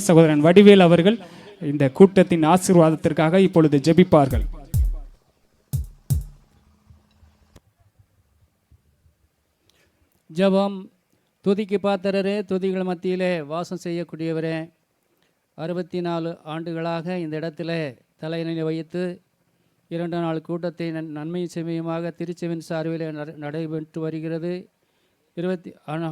சகோதரன் வடிவேல் அவர்கள் இந்த கூட்டத்தின் ஆசீர்வாதத்திற்காக இப்பொழுது ஜெபிப்பார்கள். ஜெபம். துதிக்கு பாத்திரரே, துதிகள் மத்தியிலே வாசம் செய்யக்கூடியவரே, 64 ஆண்டுகளாக இந்த இடத்துல தலையினை வைத்து 2 நாள் கூட்டத்தை நன்மை செம்மையுமாக திருச்செவின் சார்பில் நடைபெற்று வருகிறது.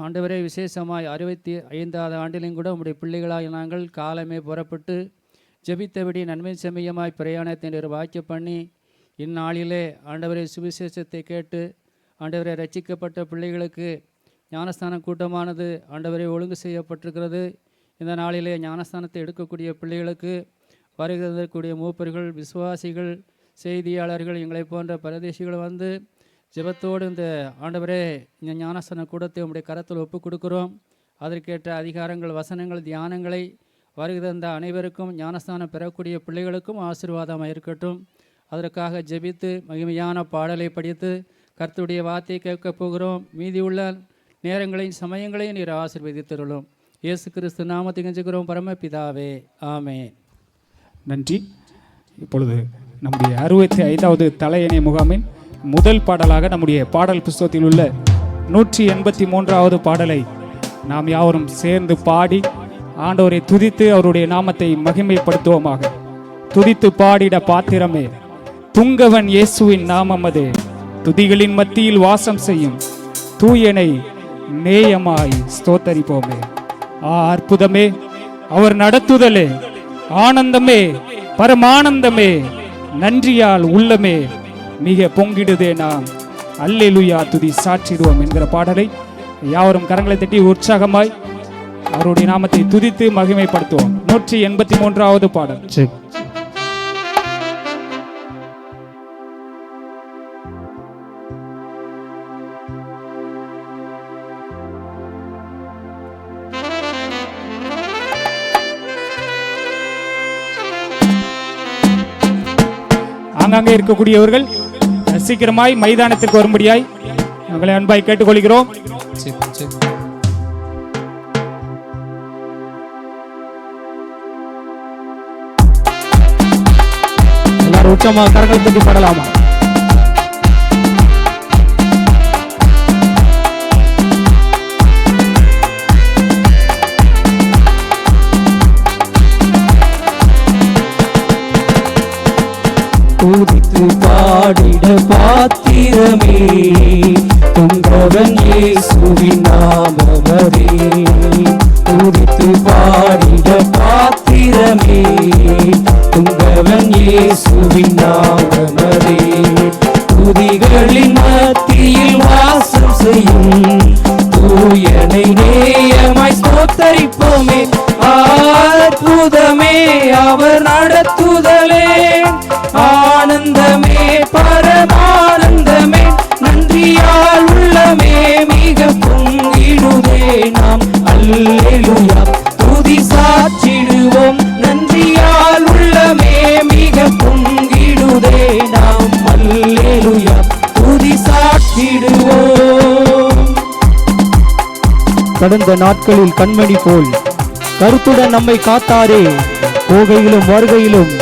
ஆண்டவரே, விசேஷமாய் 65வது ஆண்டிலும் கூட உம்முடைய பிள்ளைகளாக நாங்கள் காலமே புறப்பட்டு ஜெபித்தபடி நன்மை செம்மையுமாய் பிரயாணத்தை வாக்கிய பண்ணி இந்நாளிலே ஆண்டவரை சுவிசேஷத்தை கேட்டு ஆண்டவரை ரட்சிக்கப்பட்ட பிள்ளைகளுக்கு ஞானஸ்தான கூட்டமானது ஆண்டவரை ஒழுங்கு செய்யப்பட்டிருக்கிறது. இந்த நாளிலே ஞானஸ்தானத்தை எடுக்கக்கூடிய பிள்ளைகளுக்கு வருகிறக்கூடிய மூப்பர்கள், விசுவாசிகள், செய்தியாளர்கள், எங்களை போன்ற பரதேசிகள் வந்து ஜெபத்தோடு இந்த ஆண்டவரே இந்த ஞானஸ்தான கூடத்தை உம்முடைய கரத்தில் ஒப்பு கொடுக்குறோம். அதற்கேற்ற அதிகாரங்கள், வசனங்கள், தியானங்களை வருகிற இந்த அனைவருக்கும் ஞானஸ்தானம் பெறக்கூடிய பிள்ளைகளுக்கும் ஆசீர்வாதமாக இருக்கட்டும். அதற்காக ஜெபித்து மகிமையான பாடலை படித்து கர்த்தருடைய வார்த்தையை கேட்கப் போகிறோம். மீதியுள்ள நேரங்களையும் சமயங்களையும் நீர் ஆசீர்வதித்தருளும். இயேசு கிறிஸ்து நாமத்தை கெஞ்சுகிறோம் பரமபிதாவே, ஆமென். நன்றி. இப்பொழுது நம்முடைய 65வது தலையணை முகாமின் முதல் பாடலாக நம்முடைய பாடல் புஸ்தகத்தில் உள்ள 183வது பாடலை நாம் யாவரும் சேர்ந்து பாடி ஆண்டவரை துதித்து அவருடைய நாமத்தை மகிமைப்படுத்துவோமாக. துதித்து பாடிட பாத்திரமே, துங்கவன் இயேசுவின் நாமம் அது, துதிகளின் மத்தியில் வாசம் செய்யும் தூயனை நேயமாய் ஸ்தோத்தரிப்போமே. அற்புதமே அவர் நடத்துதலே, ஆனந்தமே பரமானந்தமே, நன்றியால் உள்ளமே மிக பொங்கிடுதே, நாம் அல்லேலூயா துதி சாற்றிடுவோம் என்கிற பாடலை யாவரும் கரங்களை தட்டி உற்சாகமாய் அவருடைய நாமத்தை துதித்து மகிமைப்படுத்துவோம். 183வது பாடல். ஆங்காங்கே இருக்கக்கூடியவர்கள் சீக்கிரமாய் மைதானத்திற்கு வரும்படியாய் உங்களை அன்பாய் கேட்டுக்கொள்கிறோம். எல்லாரும் உச்சமாக கரங்களை தட்டி பாடலாமா? துதித்து பாடிட பாத்திரமே, துங்கவன் இயேசுவின் நாமமதே. துதித்து பாடிட பாத்திரமே, துங்கவன் இயேசுவின் நாமமதே. துதிகளின் மத்தியில் வாசம் செய்யும் தூயனை நேயமாய் ஸ்தோத்தரிப்போமே. அற்புதமே அவர் நடத்துதலே, ஆனந்தமே பரமானந்தமே, நன்றியால் உள்ளமே மிக பொங்கிடுதே, நாம் அல்லேலூயா துதி சாற்றிடுவோம். நன்றியால் உள்ளமே மிக பொங்கிடுதே, நாம் அல்லேலூயா துதி சாற்றிடுவோம். கடந்த நாட்களில் கண்மணி போல் கருத்துடன் நம்மை காத்தாரே, போகையிலும் வருகையிலும்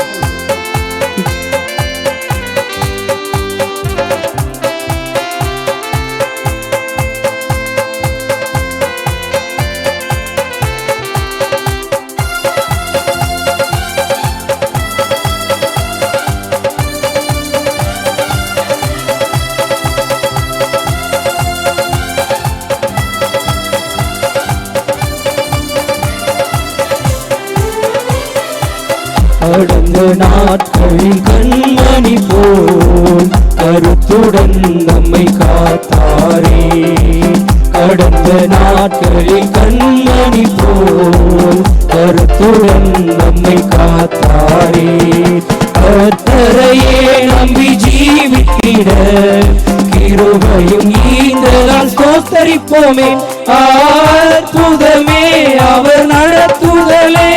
கடந்த நாட்களில் கண்மணி போல் கருத்துடன் நம்மை காத்தாரே. கடந்த நாட்களில் கண்மணி போல் கருத்துடன் நம்மை காத்தாரே. கர்த்தரையே நம்பி ஜீவித்திட கிருபையும் ஈந்ததால் ஸ்தோத்தரிப்போமே. அற்புதமே அவர் நடத்துதலே,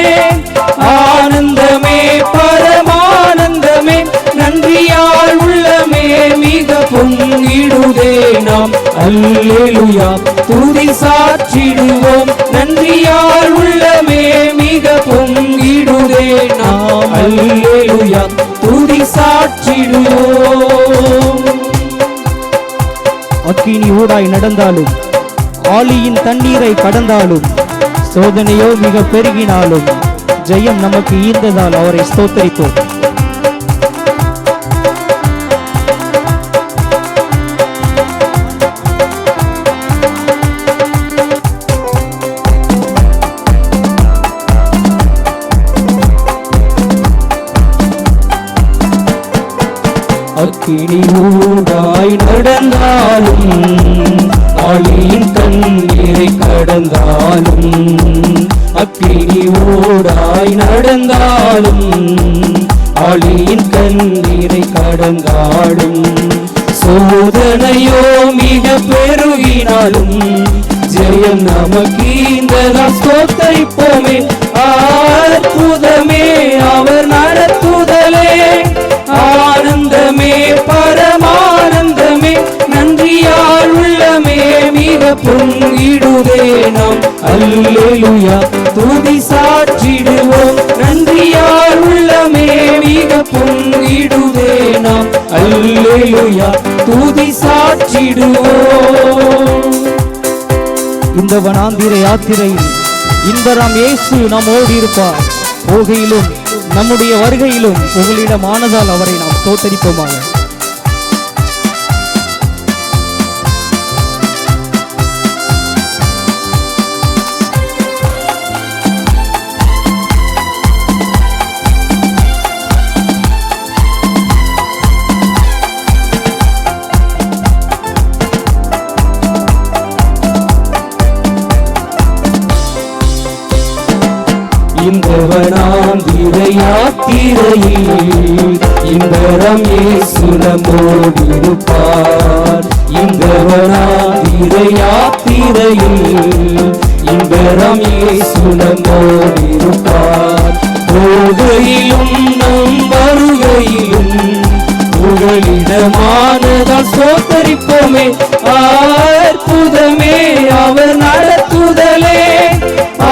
ஆனந்தமே பரமானந்தமே, நன்றியால் உள்ளமே மிக பொங்கிடுதே, நாம் அல்லேலூயா துதி சாற்றிடுவோம். நன்றியால் உள்ளமே மிக பொங்கிடுதே நாம் அல்லேலூயா துதி சாற்றிடுவோம். அக்கினி ஊடாய் நடந்தாலும் ஆழியின் தண்ணீரை கடந்தாலும் சோதனையோ மிக பெருகினாலும் ஜெயம் நமக்கு ஈர்ந்ததால் அவரை ஸ்தோத்தரிப்போம். அக்கினி ஊடாய் நடந்தாலும் ஆழியின் தண்ணீரை கடந்தாலும் அக்கினி ஊடாய் நடந்தாலும் ஆழியின் தண்ணீரை கடந்தாலும் சோதனையோ மிக பெருகினாலும் ஜெயம் நமக்கு ஈந்ததால் ஸ்தோத்தரிப்போமே. அற்புதமே அவர் நடத்துதலே ஆனந்தமே பரமானந்தமே நன்றியால் உள்ளமே மிக பொங்கிடுதே நாம் அல்லேலூயா துதி சாற்றிடுவோம். நன்றியால் உள்ளமே மிக பொங்கிடுதே நாம் அல்லேலூயா துதி சாற்றிடுவோம். இந்த வனாந்திர யாத்திரையில் இன்பராம் இயேசு நம்மோடு இருப்பார். போகையிலும் நம்முடைய வருகையிலும் உங்களிடம் ஆனதால் அவரை நாம் ஸ்தோத்தரிப்போமாக. இந்த வனாந்திர யாத்திரையில் இன்பராம் இயேசு நம்மோடு இருப்பார். இந்த வனாந்திர யாத்திரையில் இன்பராம் இயேசு நம்மோடு இருப்பார். போகையிலும் நம் வருகையிலும் புகலிடமானதால் ஸ்தோத்தரிப்போமே. அற்புதமே அவர் நடத்துதலே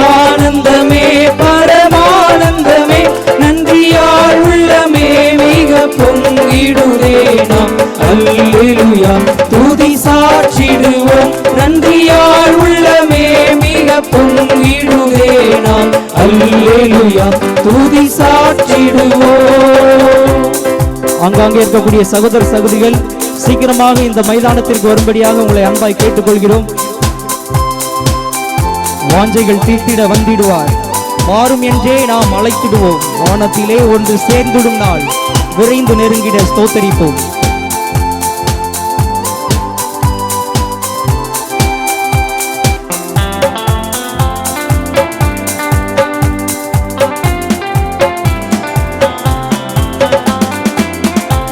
ஆனந்தமே பரமானந்தமே நன்றியால் உள்ளமே மிக பொங்கிடுதே நாம் அல்லேலூயா துதி சாற்றிடுவோம். நன்றியால் உள்ளமே மிக பொங்கிடுதே நாம் அல்லேலூயா துதி சாற்றிடுவோம். ஆங்காங்கே இருக்கக்கூடிய சகோதர சகோதரிகள் சீக்கிரமாக இந்த மைதானத்திற்கு வரும்படியாக உங்களை அன்பாய் கேட்டுக்கொள்கிறோம். வாஞ்சைகள் தீர்த்திட வந்திடுவார். வாரும் என்றே நாம் அழைத்திடுவோம். வானத்திலே ஒன்று சேர்ந்திடும் நாள் விரைந்து நெருங்கிட ஸ்தோத்தரிப்போம்.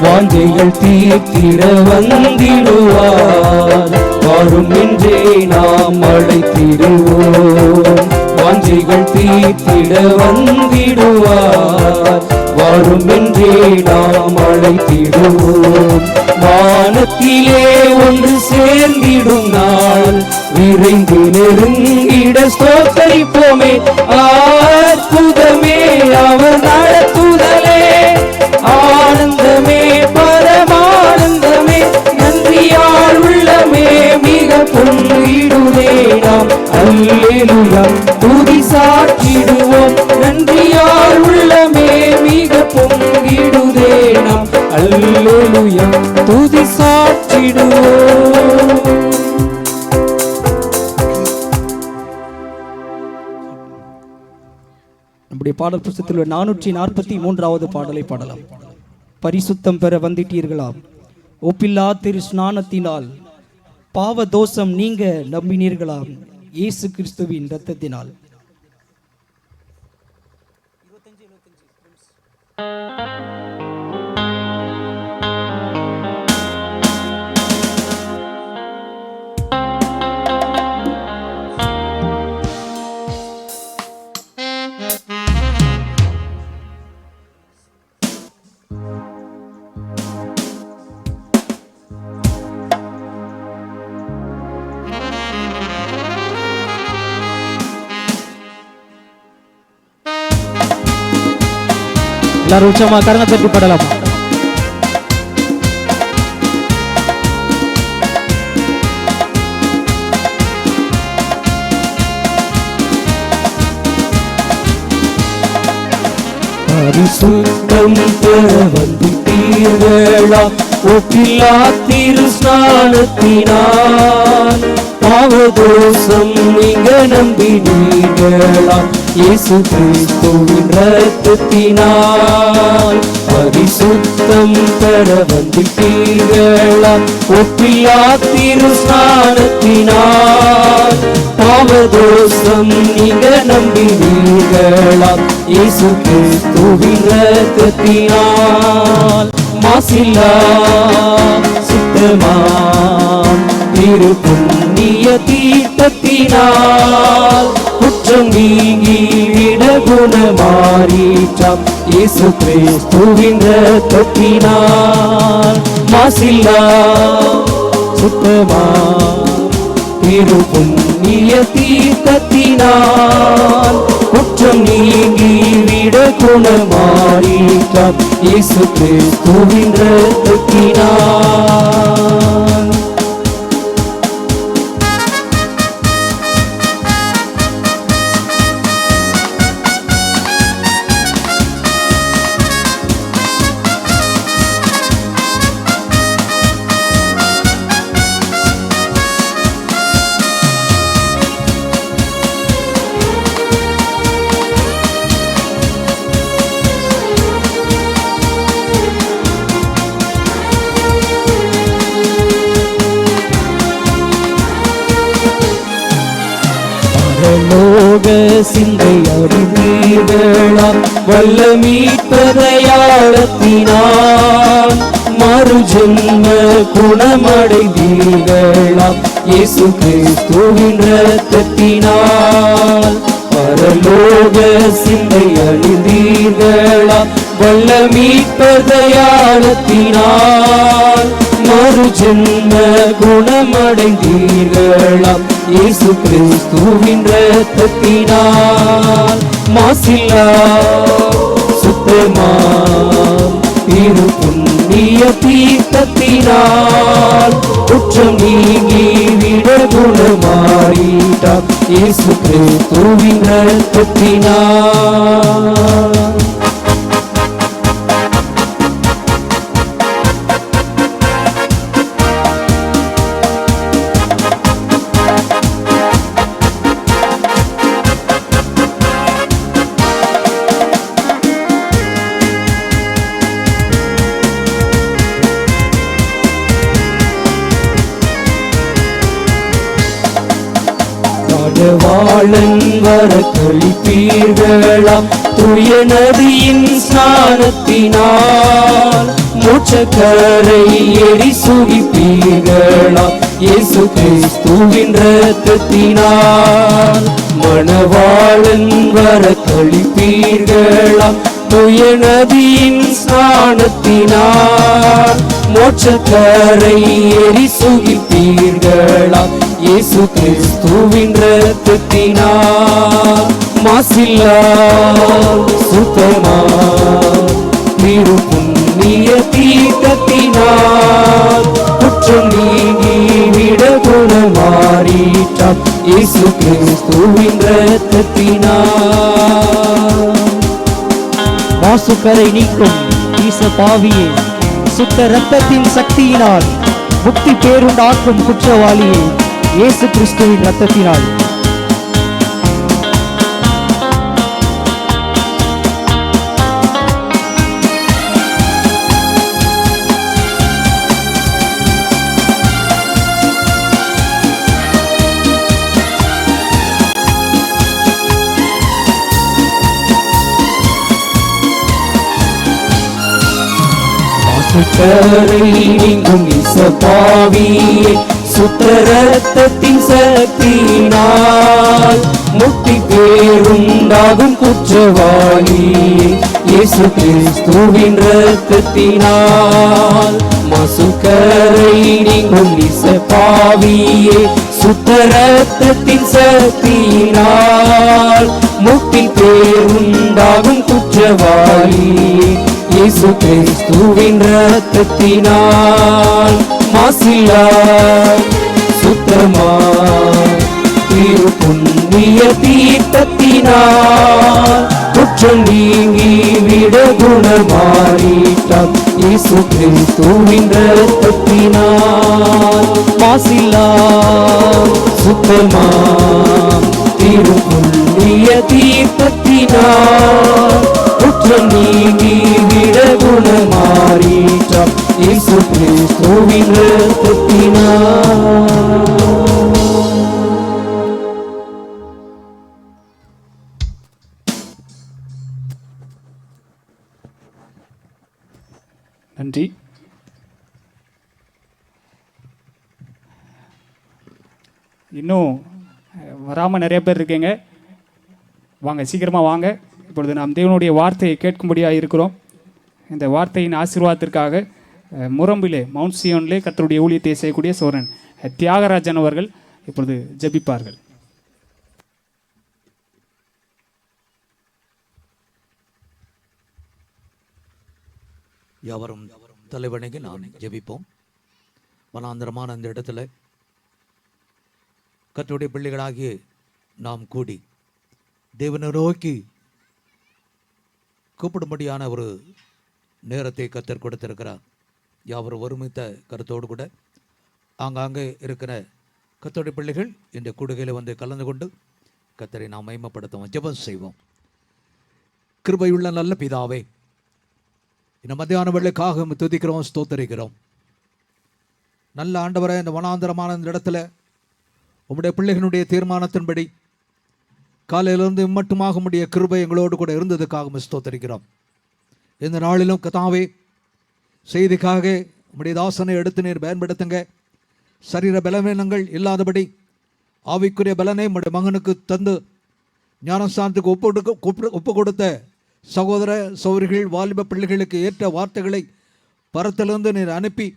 வாஞ்சைகள் தீர்த்திட வந்திடுவார். வாரும் என்றே நாம் அழைத்திடுவோம். வாஞ்சைகள் தீர்த்திட வந்திடுவார். வாரும் என்றே நாம் அழைத்திடுவோம். வானத்திலே ஒன்று சேர்ந்திடும் நாள் விரைந்து நெருங்கிட ஸ்தோத்தரிப்போமே. அற்புதமே அவர் நடத்துதலே ஆனந்தமே பரமானந்தமே நன்றியால் உள்ளமே மிக பொங்கிடுதே நாம் அல்லேலூயா துதி சாற்றிடுவோம். நன்றியால் உள்ளமே மிக பொங்கிடுதே நாம் அல்லேலூயா துதி சாற்றிடுவோம். நம்முடைய பாடல் புத்தகத்தில் 443வது பாடலை பாடலாம். பரிசுத்தம் பெற வந்திட்டீர்களாம், ஒப்பில்லா திரு ஸ்நானத்தினால் பாவ தோஷம் நீங்க நம்பினீர்களாம், இயேசு கிறிஸ்துவின் இரத்தத்தினால். எல்லாரும் உச்சமா கரங்க தட்டி படலாம். பரிசுத்தம் பெற வந்துட்டீர்களா ஒப்பில்லா திரு ஸ்நானத்தினால் பாவதோஷம் நீங்க நம்பினீர்களா இயேசு கிறிஸ்துவின் இரத்தத்தினால். பரிசுத்தம் பெற வந்துட்டீர்களா ஒப்பில்லா திரு ஸ்நானத்தினால் பாவதோஷம் நீங்க நம்பினீர்களா இயேசு கிறிஸ்துவின் இரத்தத்தினால். மாசில்லா சுத்தமாம் திரு புண்ணிய தீர்த்தத்தினால் குற்றம் நீங்கி விட குணமாறிற்றாம் இயேசு கிறிஸ்துவின் இரத்தத்தினால். மாசில்லா சுத்தமாம் திரு புண்ணிய தீர்த்தத்தினால் குற்றம் நீங்கி விட குணமாறிற்றாம் இயேசு கிறிஸ்துவின் இரத்தத்தினால். பரலோக சிந்தை அறிவீர்களாம் வல்ல மீட்பதையாளத்தினால் மறுஜென்ம குணமடைந்தீர்களாம் இயேசு கிறிஸ்துவின் இரத்தத்தினால். பரலோக சிந்தை அறிந்தீர்களாம் வல்ல மீட்பதையாளத்தினால் மறுஜென்ம குணமடைந்தீர்களாம் இயேசு கிறிஸ்துவின் இரத்தத்தினால். மாசில்லா சுத்தமாம் திரு புண்ணிய தீர்த்தத்தினால் குற்றம் நீங்கி விட குணமாறிட்டாம் இயேசு கிறிஸ்துவின் இரத்தத்தினால். வாழன் வர கழிப்பீர்களாம் தூய நதியின் ஸ்நானத்தினால் மோட்சக்கரை எரி சுகிப்பீர்களாம் இயேசு கிறிஸ்துவின் இரத்தத்தினால். மணவாளன் வர கழிப்பீர்களாம் தூய நதியின் ஸ்நானத்தினால் மோட்சக்கரை எரி சுகிப்பீர்களாம் இயேசு கிறிஸ்துவின் இரத்தத்தினால். மாசில்லா சுத்தமாம் திரு புண்ணிய தீர்த்தத்தினால் குற்றம் நீங்கி விட குணமாறிற்றாம் இயேசு கிறிஸ்துவின் இரத்தத்தினால். மாசுக்கரை நீக்கும் ஈச பாவியே சுத்த இரத்தத்தின் சக்தியினால் முக்தி பேருண்டாக்கும் குற்றவாளியே இயேசு கிறிஸ்துவின் இரத்தத்தினால். சுத்தரை நீங்கும் இசப்பாவியே சுத்த இரத்தத்தின் சக்தியினால் முக்தி பேருண்டாகும் குற்றவாளியே இயேசு கிறிஸ்துவின் இரத்தத்தினால். மசுக்கரை நீங்கும் இசப்பாவியே பாவியே சுத்த ரத்தத்தின் சக்தியினால் முக்தி பேருண்டாகும் குற்றவாளியே இயேசு கிறிஸ்துவின் ரத்தத்தினால் மாசில்லா சுத்தமா திரு புண்ணிய தீர்த்தத்தினால் குற்றம் நீங்கி விட குணமாறிட்டார் இயேசு கிறிஸ்துவின் ரத்தத்தினால் மாசில்லா சுத்தமா திரு புண்ணிய தீர்த்தத்தினால் குற்றம் நீங்கி விட குணமாறிட்டார் இயேசு கிறிஸ்துவின் ரத்தத்தினால். நன்றி. இன்னும் வராமல் நிறைய பேர் இருக்கீங்க, வாங்க சீக்கிரமாக வாங்க. இப்பொழுது நாம் தேவனுடைய வார்த்தையை கேட்கும்படியாக இருக்கிறோம். இந்த வார்த்தையின் ஆசீர்வாதத்திற்காக முரம்பிலே மவுண்ட் சியோனிலே கர்த்தருடைய ஊழியத்தை செய்யக்கூடிய சோரன் தியாகராஜன் அவர்கள் இப்பொழுது ஜெபிப்பார்கள். யாவரும் தலைவணங்கி நாம் ஜெபிப்போம். வனாந்தரமான அந்த இடத்துல கர்த்தருடைய பிள்ளைகளாகிய நாம் கூடி தேவனை நோக்கி கூப்பிடும்படியான ஒரு நேரத்தை கர்த்தர் கொடுத்திருக்கிறார். யாவரும் ஒருமித்த கருத்தோடு கூட ஆங்காங்கே இருக்கிற கர்த்தருடைய பிள்ளைகள் இந்த கூடுகையில் வந்து கலந்து கொண்டு கர்த்தரை நாம் மகிமைப்படுத்துவோம். ஜெபம் செய்வோம். கிருபையுள்ள நல்ல பிதாவே, இந்த மத்தியான வேளைக்காக துதிக்கிறோம், ஸ்தோத்தரிக்கிறோம். நல்ல ஆண்டவரை, இந்த வனாந்தரமான இந்த இடத்துல உம்முடைய பிள்ளைகளுடைய தீர்மானத்தின்படி காலையிலிருந்து இம்மட்டுமாக உம்முடைய கிருபை எங்களோடு கூட இருந்ததுக்காக ஸ்தோத்தரிக்கிறோம். இந்த நாளிலும் கதாவே செய்திக்காக உம்முடைய தாசனை எடுத்து நீர் பயன்படுத்துங்க. சரீர பலவீனங்கள் இல்லாதபடி ஆவிக்குரிய பலனை உம்முடைய மகனுக்கு தந்து ஞானஸ்தானத்துக்கு ஒப்பு கொடுத்த சகோதர சகோதரிகள் வாலிப பிள்ளைகளுக்கு ஏற்ற வார்த்தைகளை பரத்திலிருந்து நீர் அனுப்பி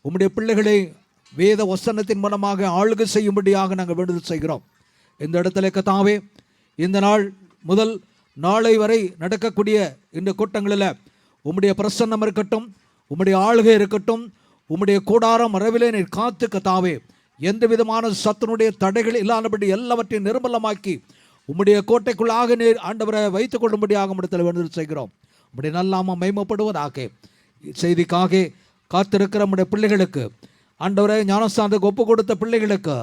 உம்முடைய பிள்ளைகளை வேத வசனத்தின் மூலமாக ஆளுகை செய்யும்படியாக நாங்கள் வேண்டுதல் செய்கிறோம். இந்த இடத்துல கத்தாவே, இந்த நாள் முதல் நாளை வரை நடக்கக்கூடிய இந்த கூட்டங்களில் உம்முடைய பிரசன்னம் இருக்கட்டும், உம்முடைய ஆளுகை இருக்கட்டும், உம்முடைய கூடாரம் மரவிலே நீர் காத்து கத்தாவே எந்த விதமான சத்துனுடைய தடைகள் இல்லாதபடி எல்லாவற்றையும் நிர்மலமாக்கி உம்முடைய கோட்டைக்குள்ளாக நீர் ஆண்டவரை வைத்துக் கொள்ளும்படியாக இடத்துல வேண்டுதல் செய்கிறோம். உம்முடைய நல்லாம மகிமைப்படுவதாக. செய்திக்காக காத்திருக்கிற நம்முடைய பிள்ளைகளுக்கு ஆண்டவரை ஞானஸ்தானத்துக்கு ஒப்பு கொடுத்த பிள்ளைகளுக்கு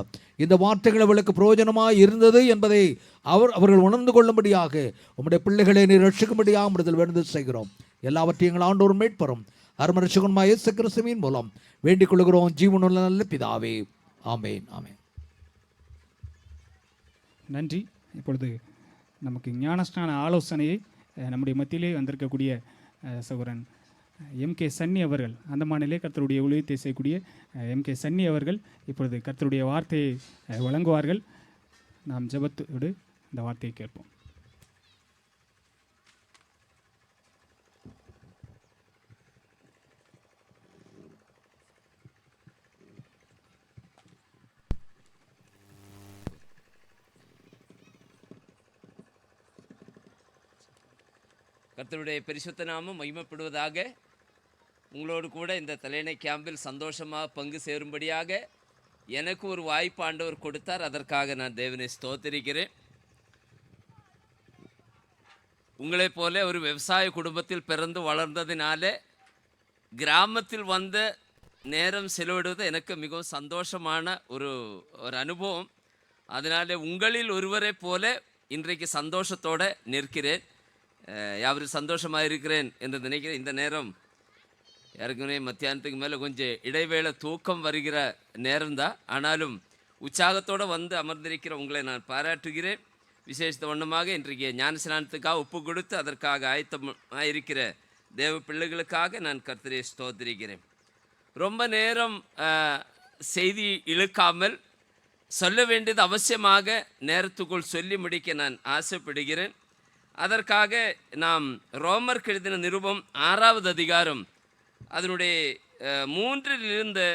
இந்த வார்த்தைகள் அவர்களுக்கு பிரயோஜனமாக இருந்தது என்பதை அவர்கள் உணர்ந்து கொள்ளும்படியாக உம்முடைய பிள்ளைகளை நீர் ரட்சிக்கும்படியாக இடத்தில் வேண்டுதல் செய்கிறோம். எல்லாவற்றையும் எங்கள் ஆண்டவர் மீட்பரும் அருமரட்சகனுமாய் இயேசு கிறிஸ்துவின் மூலம் வேண்டிக் கொள்கிறோம் ஜீவனுள்ள நல்ல பிதாவே. ஆமேன், ஆமேன். நன்றி. இப்பொழுது நமக்கு ஞானஸ்நான ஆலோசனையை நம்முடைய மத்தியிலே வந்திருக்கக்கூடிய சகோதரன் எம்கே சன்னி அவர்கள், அந்தமானிலே கர்த்தருடைய ஊழியத்தை செய்யக்கூடிய எம்கே சன்னி அவர்கள் இப்பொழுது கர்த்தருடைய வார்த்தையை வழங்குவார்கள். நாம் ஜெபத்தோடு இந்த வார்த்தையை கேட்போம். கர்த்தருடைய பரிசுத்த நாமம் மகிமைப்படுவதாக. உங்களோடு கூட இந்த தலையணை கேம்பில் சந்தோஷமாக பங்கு சேரும்படியாக எனக்கு ஒரு வாய்ப்பு ஆண்டவர் கொடுத்தார். அதற்காக நான் தேவனை ஸ்தோத்திரிக்கிறேன். உங்களைப் போல ஒரு விவசாய குடும்பத்தில் பிறந்து வளர்ந்ததினாலே கிராமத்தில் வந்த நேரம் செலவிடுவது எனக்கு மிகவும் சந்தோஷமான ஒரு அனுபவம். அதனாலே உங்களில் ஒருவரை போல இன்றைக்கு சந்தோஷத்தோடு நிற்கிறேன். யாரும் சந்தோஷமாக இருக்கிறேன் என்று நினைக்கிறேன். இந்த நேரம் ஏற்கனவே மத்தியானத்துக்கு மேலே கொஞ்சம் இடைவேளை தூக்கம் வருகிற நேரம்தான். ஆனாலும் உற்சாகத்தோடு வந்து அமர்ந்திருக்கிற உங்களை நான் பாராட்டுகிறேன். விசேஷ வண்ணமாக இன்றைக்கு ஞானஸ்நானத்துக்காக ஒப்பு கொடுத்து அதற்காக ஆயத்தமாக இருக்கிற தேவ பிள்ளைகளுக்காக நான் கர்த்தரை ஸ்தோத்திரிக்கிறேன். ரொம்ப நேரம் செய்தி இழுக்காமல் சொல்ல வேண்டியது அவசியமாக நேரத்துக்குள் சொல்லி முடிக்க நான் ஆசைப்படுகிறேன். அதற்காக நாம் ரோமருக்கு எழுதின நிருபம் 6வது அதிகாரம் அதனுடைய 3 இலிருந்து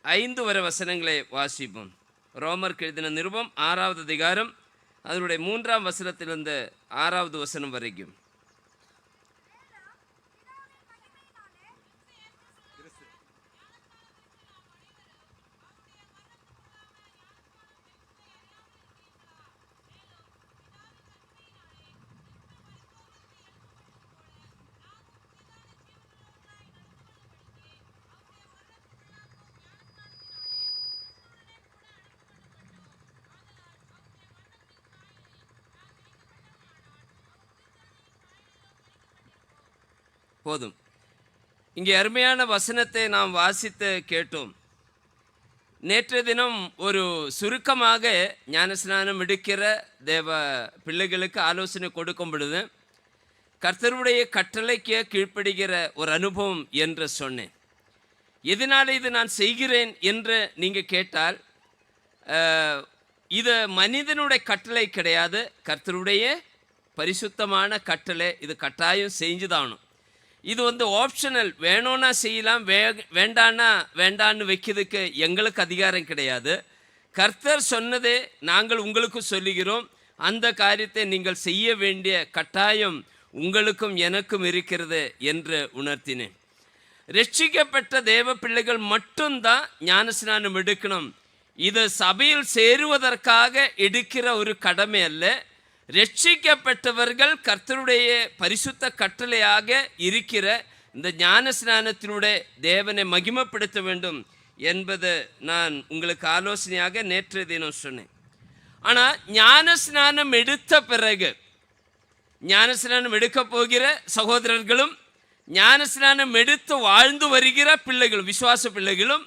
5 வரை வசனங்களை வாசிப்போம். ரோமருக்கு எழுதின நிருபம் 6வது அதிகாரம் அதனுடைய 3ஆம் வசனத்திலிருந்து 6வது வசனம் வரைக்கும். போதும். இங்கே அருமையான வசனத்தை நாம் வாசித்து கேட்டோம். நேற்றைய தினம் ஒரு சுருக்கமாக ஞானஸ்நானம் எடுக்கிற தேவ பிள்ளைகளுக்கு ஆலோசனை கொடுக்கும் பொழுது கர்த்தருடைய கட்டளைக்கு கீழ்ப்படுகிற ஒரு அனுபவம் என்று சொன்னேன். எதனால் இது நான் செய்கிறேன் என்று நீங்கள் கேட்டால், இது மனிதனுடைய கட்டளை கிடையாது, கர்த்தருடைய பரிசுத்தமான கட்டளை. இது கட்டாயம் செஞ்சுதானும். இது ஆப்ஷனல், வேணும்னா செய்யலாம், வேண்டான்னா வேண்டான்னு வைக்கிறதுக்கு எங்களுக்கு அதிகாரம் கிடையாது. கர்த்தர் சொன்னதே நாங்கள் உங்களுக்கு சொல்லுகிறோம். அந்த காரியத்தை நீங்கள் செய்ய வேண்டிய கட்டாயம் உங்களுக்கும் எனக்கும் இருக்கிறது என்று உணர்த்தினேன். ரட்சிக்கப்பட்ட தேவ பிள்ளைகள் மட்டும்தான் ஞானஸ்நானம் எடுக்கணும். இது சபையில் சேருவதற்காக எடுக்கிற ஒரு கடமை அல்ல. ரட்சிக்கப்பட்டவர்கள் கர்த்தருடைய பரிசுத்த கட்டளையாக இருக்கிற இந்த ஞானஸ்நானத்தினுடைய தேவனை மகிமைப்படுத்த வேண்டும் என்பது நான் உங்களுக்கு ஆலோசனையாக நேற்றைய தினம் சொன்னேன். ஆனால் ஞானஸ்நானம் எடுத்த பிறகு ஞானஸ்நானம் எடுக்க போகிற சகோதரர்களும் ஞானஸ்நானம் எடுத்து வாழ்ந்து வருகிற பிள்ளைகளும் விசுவாச பிள்ளைகளும்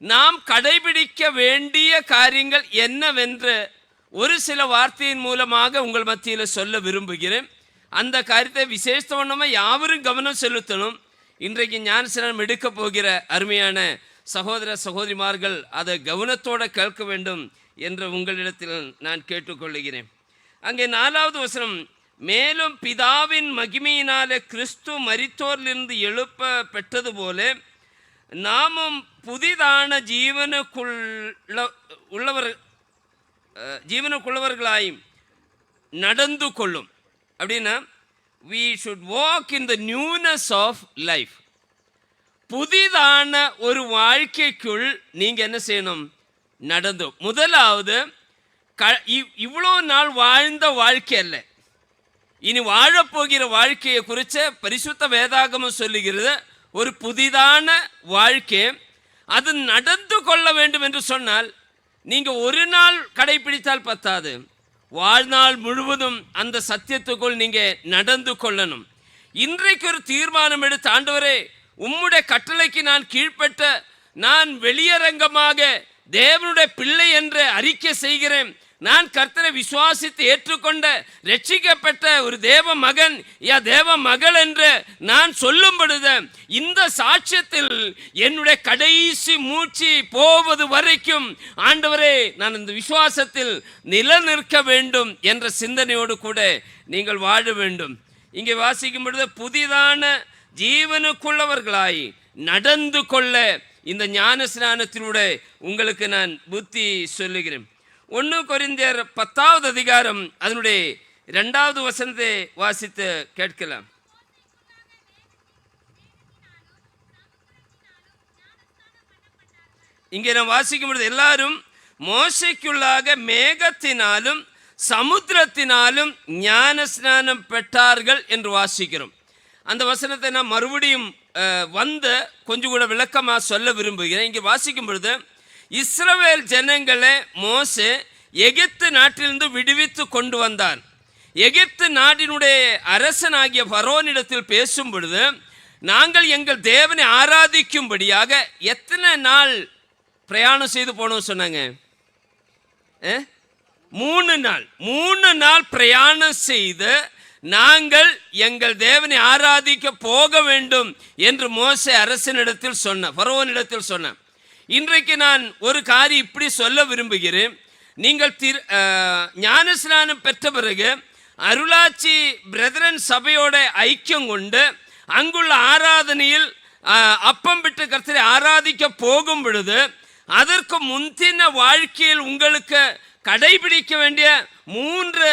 நாம் கடைபிடிக்க வேண்டிய காரியங்கள் என்னவென்று ஒரு சில வார்த்தையின் மூலமாக உங்கள் மத்தியில் சொல்ல விரும்புகிறேன். அந்த காரியத்தை விசேஷமாக யாவரும் கவனம் செலுத்தணும். இன்றைக்கு ஞானஸ்நானம் எடுக்க போகிற அருமையான சகோதர சகோதரிமார்கள் அதை கவனத்தோடு கேட்க வேண்டும் என்று உங்களிடத்தில் நான் கேட்டுக்கொள்கிறேன். அங்கே 4வது வசனம், மேலும் பிதாவின் மகிமையினாலே கிறிஸ்து மரித்தோரிலிருந்து எழுப்ப பெற்றது போல நாமும் புதிதான ஜீவனுக்குள்ளவர்களாய் நடந்து கொள்ளும். அப்படின்னா we should walk in the newness of life. புதிதான ஒரு வாழ்க்கைக்குள் நீங்கள் என்ன செய்யணும்? நடந்து. முதலாவது, இவ்வளோ நாள் வாழ்ந்த வாழ்க்கை அல்ல, இனி வாழப்போகிற வாழ்க்கையை குறித்த பரிசுத்த வேதாகமம் சொல்லுகிறது. ஒரு புதிதான வாழ்க்கை, அது நடந்து கொள்ள வேண்டும் என்று சொன்னால் நீங்கள் ஒரு நாள் கடைபிடித்தால் பத்தாது, வாழ்நாள் முழுவதும் அந்த சத்தியத்துக்குள் நீங்கள் நடந்து கொள்ளணும். இன்றைக்கு ஒரு தீர்மானம் எடுத்து, ஆண்டவரே உம்முடைய கட்டளைக்கு நான் கீழ்ப்பட்ட, நான் வெளியரங்கமாக தேவனுடைய பிள்ளை என்று அறிக்கை செய்கிறேன், நான் கர்த்தரை விசுவாசித்து ஏற்றுக்கொண்ட ரட்சிக்கப்பட்ட ஒரு தேவ மகன் தேவ மகள் என்று நான் சொல்லும் பொழுது இந்த சாட்சியத்தில் என்னுடைய கடைசி மூச்சு போவது வரைக்கும் ஆண்டவரே நான் இந்த விசுவாசத்தில் நிலநிற்க வேண்டும் என்ற சிந்தனையோடு கூட நீங்கள் வாழ வேண்டும். இங்கே வாசிக்கும் பொழுது புதிதான ஜீவனுக்குள்ளவர்களாய் நடந்து கொள்ள இந்த ஞானஸ்நானத்தினுடைய உங்களுக்கு நான் புத்தி சொல்லுகிறேன். 1 கொரிந்தியர் 10வது அதிகாரம் அதனுடைய 2வது வசனத்தை வாசித்து கேட்கலாம். இங்கே நான் வாசிக்கும் பொழுது எல்லாரும் மோசைக்குள்ளாக மேகத்தினாலும் சமுத்திரத்தினாலும் ஞானஸ்நானம் பெற்றார்கள் என்று வாசிக்கிறோம். அந்த வசனத்தை நான் மறுபடியும் கொஞ்சம் கூட விளக்கமாக சொல்ல விரும்புகிறேன். இங்கே வாசிக்கும் பொழுது, இஸ்ரவேல் ஜனங்களை மோசே எகிப்து நாட்டிலிருந்து விடுவித்து கொண்டு வந்தார். எகிப்து நாட்டினுடைய அரசனாகிய பரோனிடத்தில் பேசும் பொழுது, நாங்கள் எங்கள் தேவனை ஆராதிக்கும்படியாக எத்தனை நாள் பிரயாணம் செய்து போனோம் சொன்னாங்க? 3 நாள் பிரயாணம் செய்து நாங்கள் எங்கள் தேவனை ஆராதிக்க போக வேண்டும் என்று மோசே அரசனிடத்தில் சொன்ன, பரோனிடத்தில் சொன்ன. இன்றைக்கு நான் ஒரு காரியம் இப்படி சொல்ல விரும்புகிறேன். நீங்கள் ஞானஸ்நானம் பெற்ற பிறகு அருளாட்சி பிரதரன் சபையோட ஐக்கியம் கொண்டு அங்குள்ள ஆராதனையில் அப்பம் விட்டு கர்த்தரை ஆராதிக்க போகும் பொழுது அதற்கு முந்தின வாழ்க்கையில் உங்களுக்கு கடைபிடிக்க வேண்டிய 3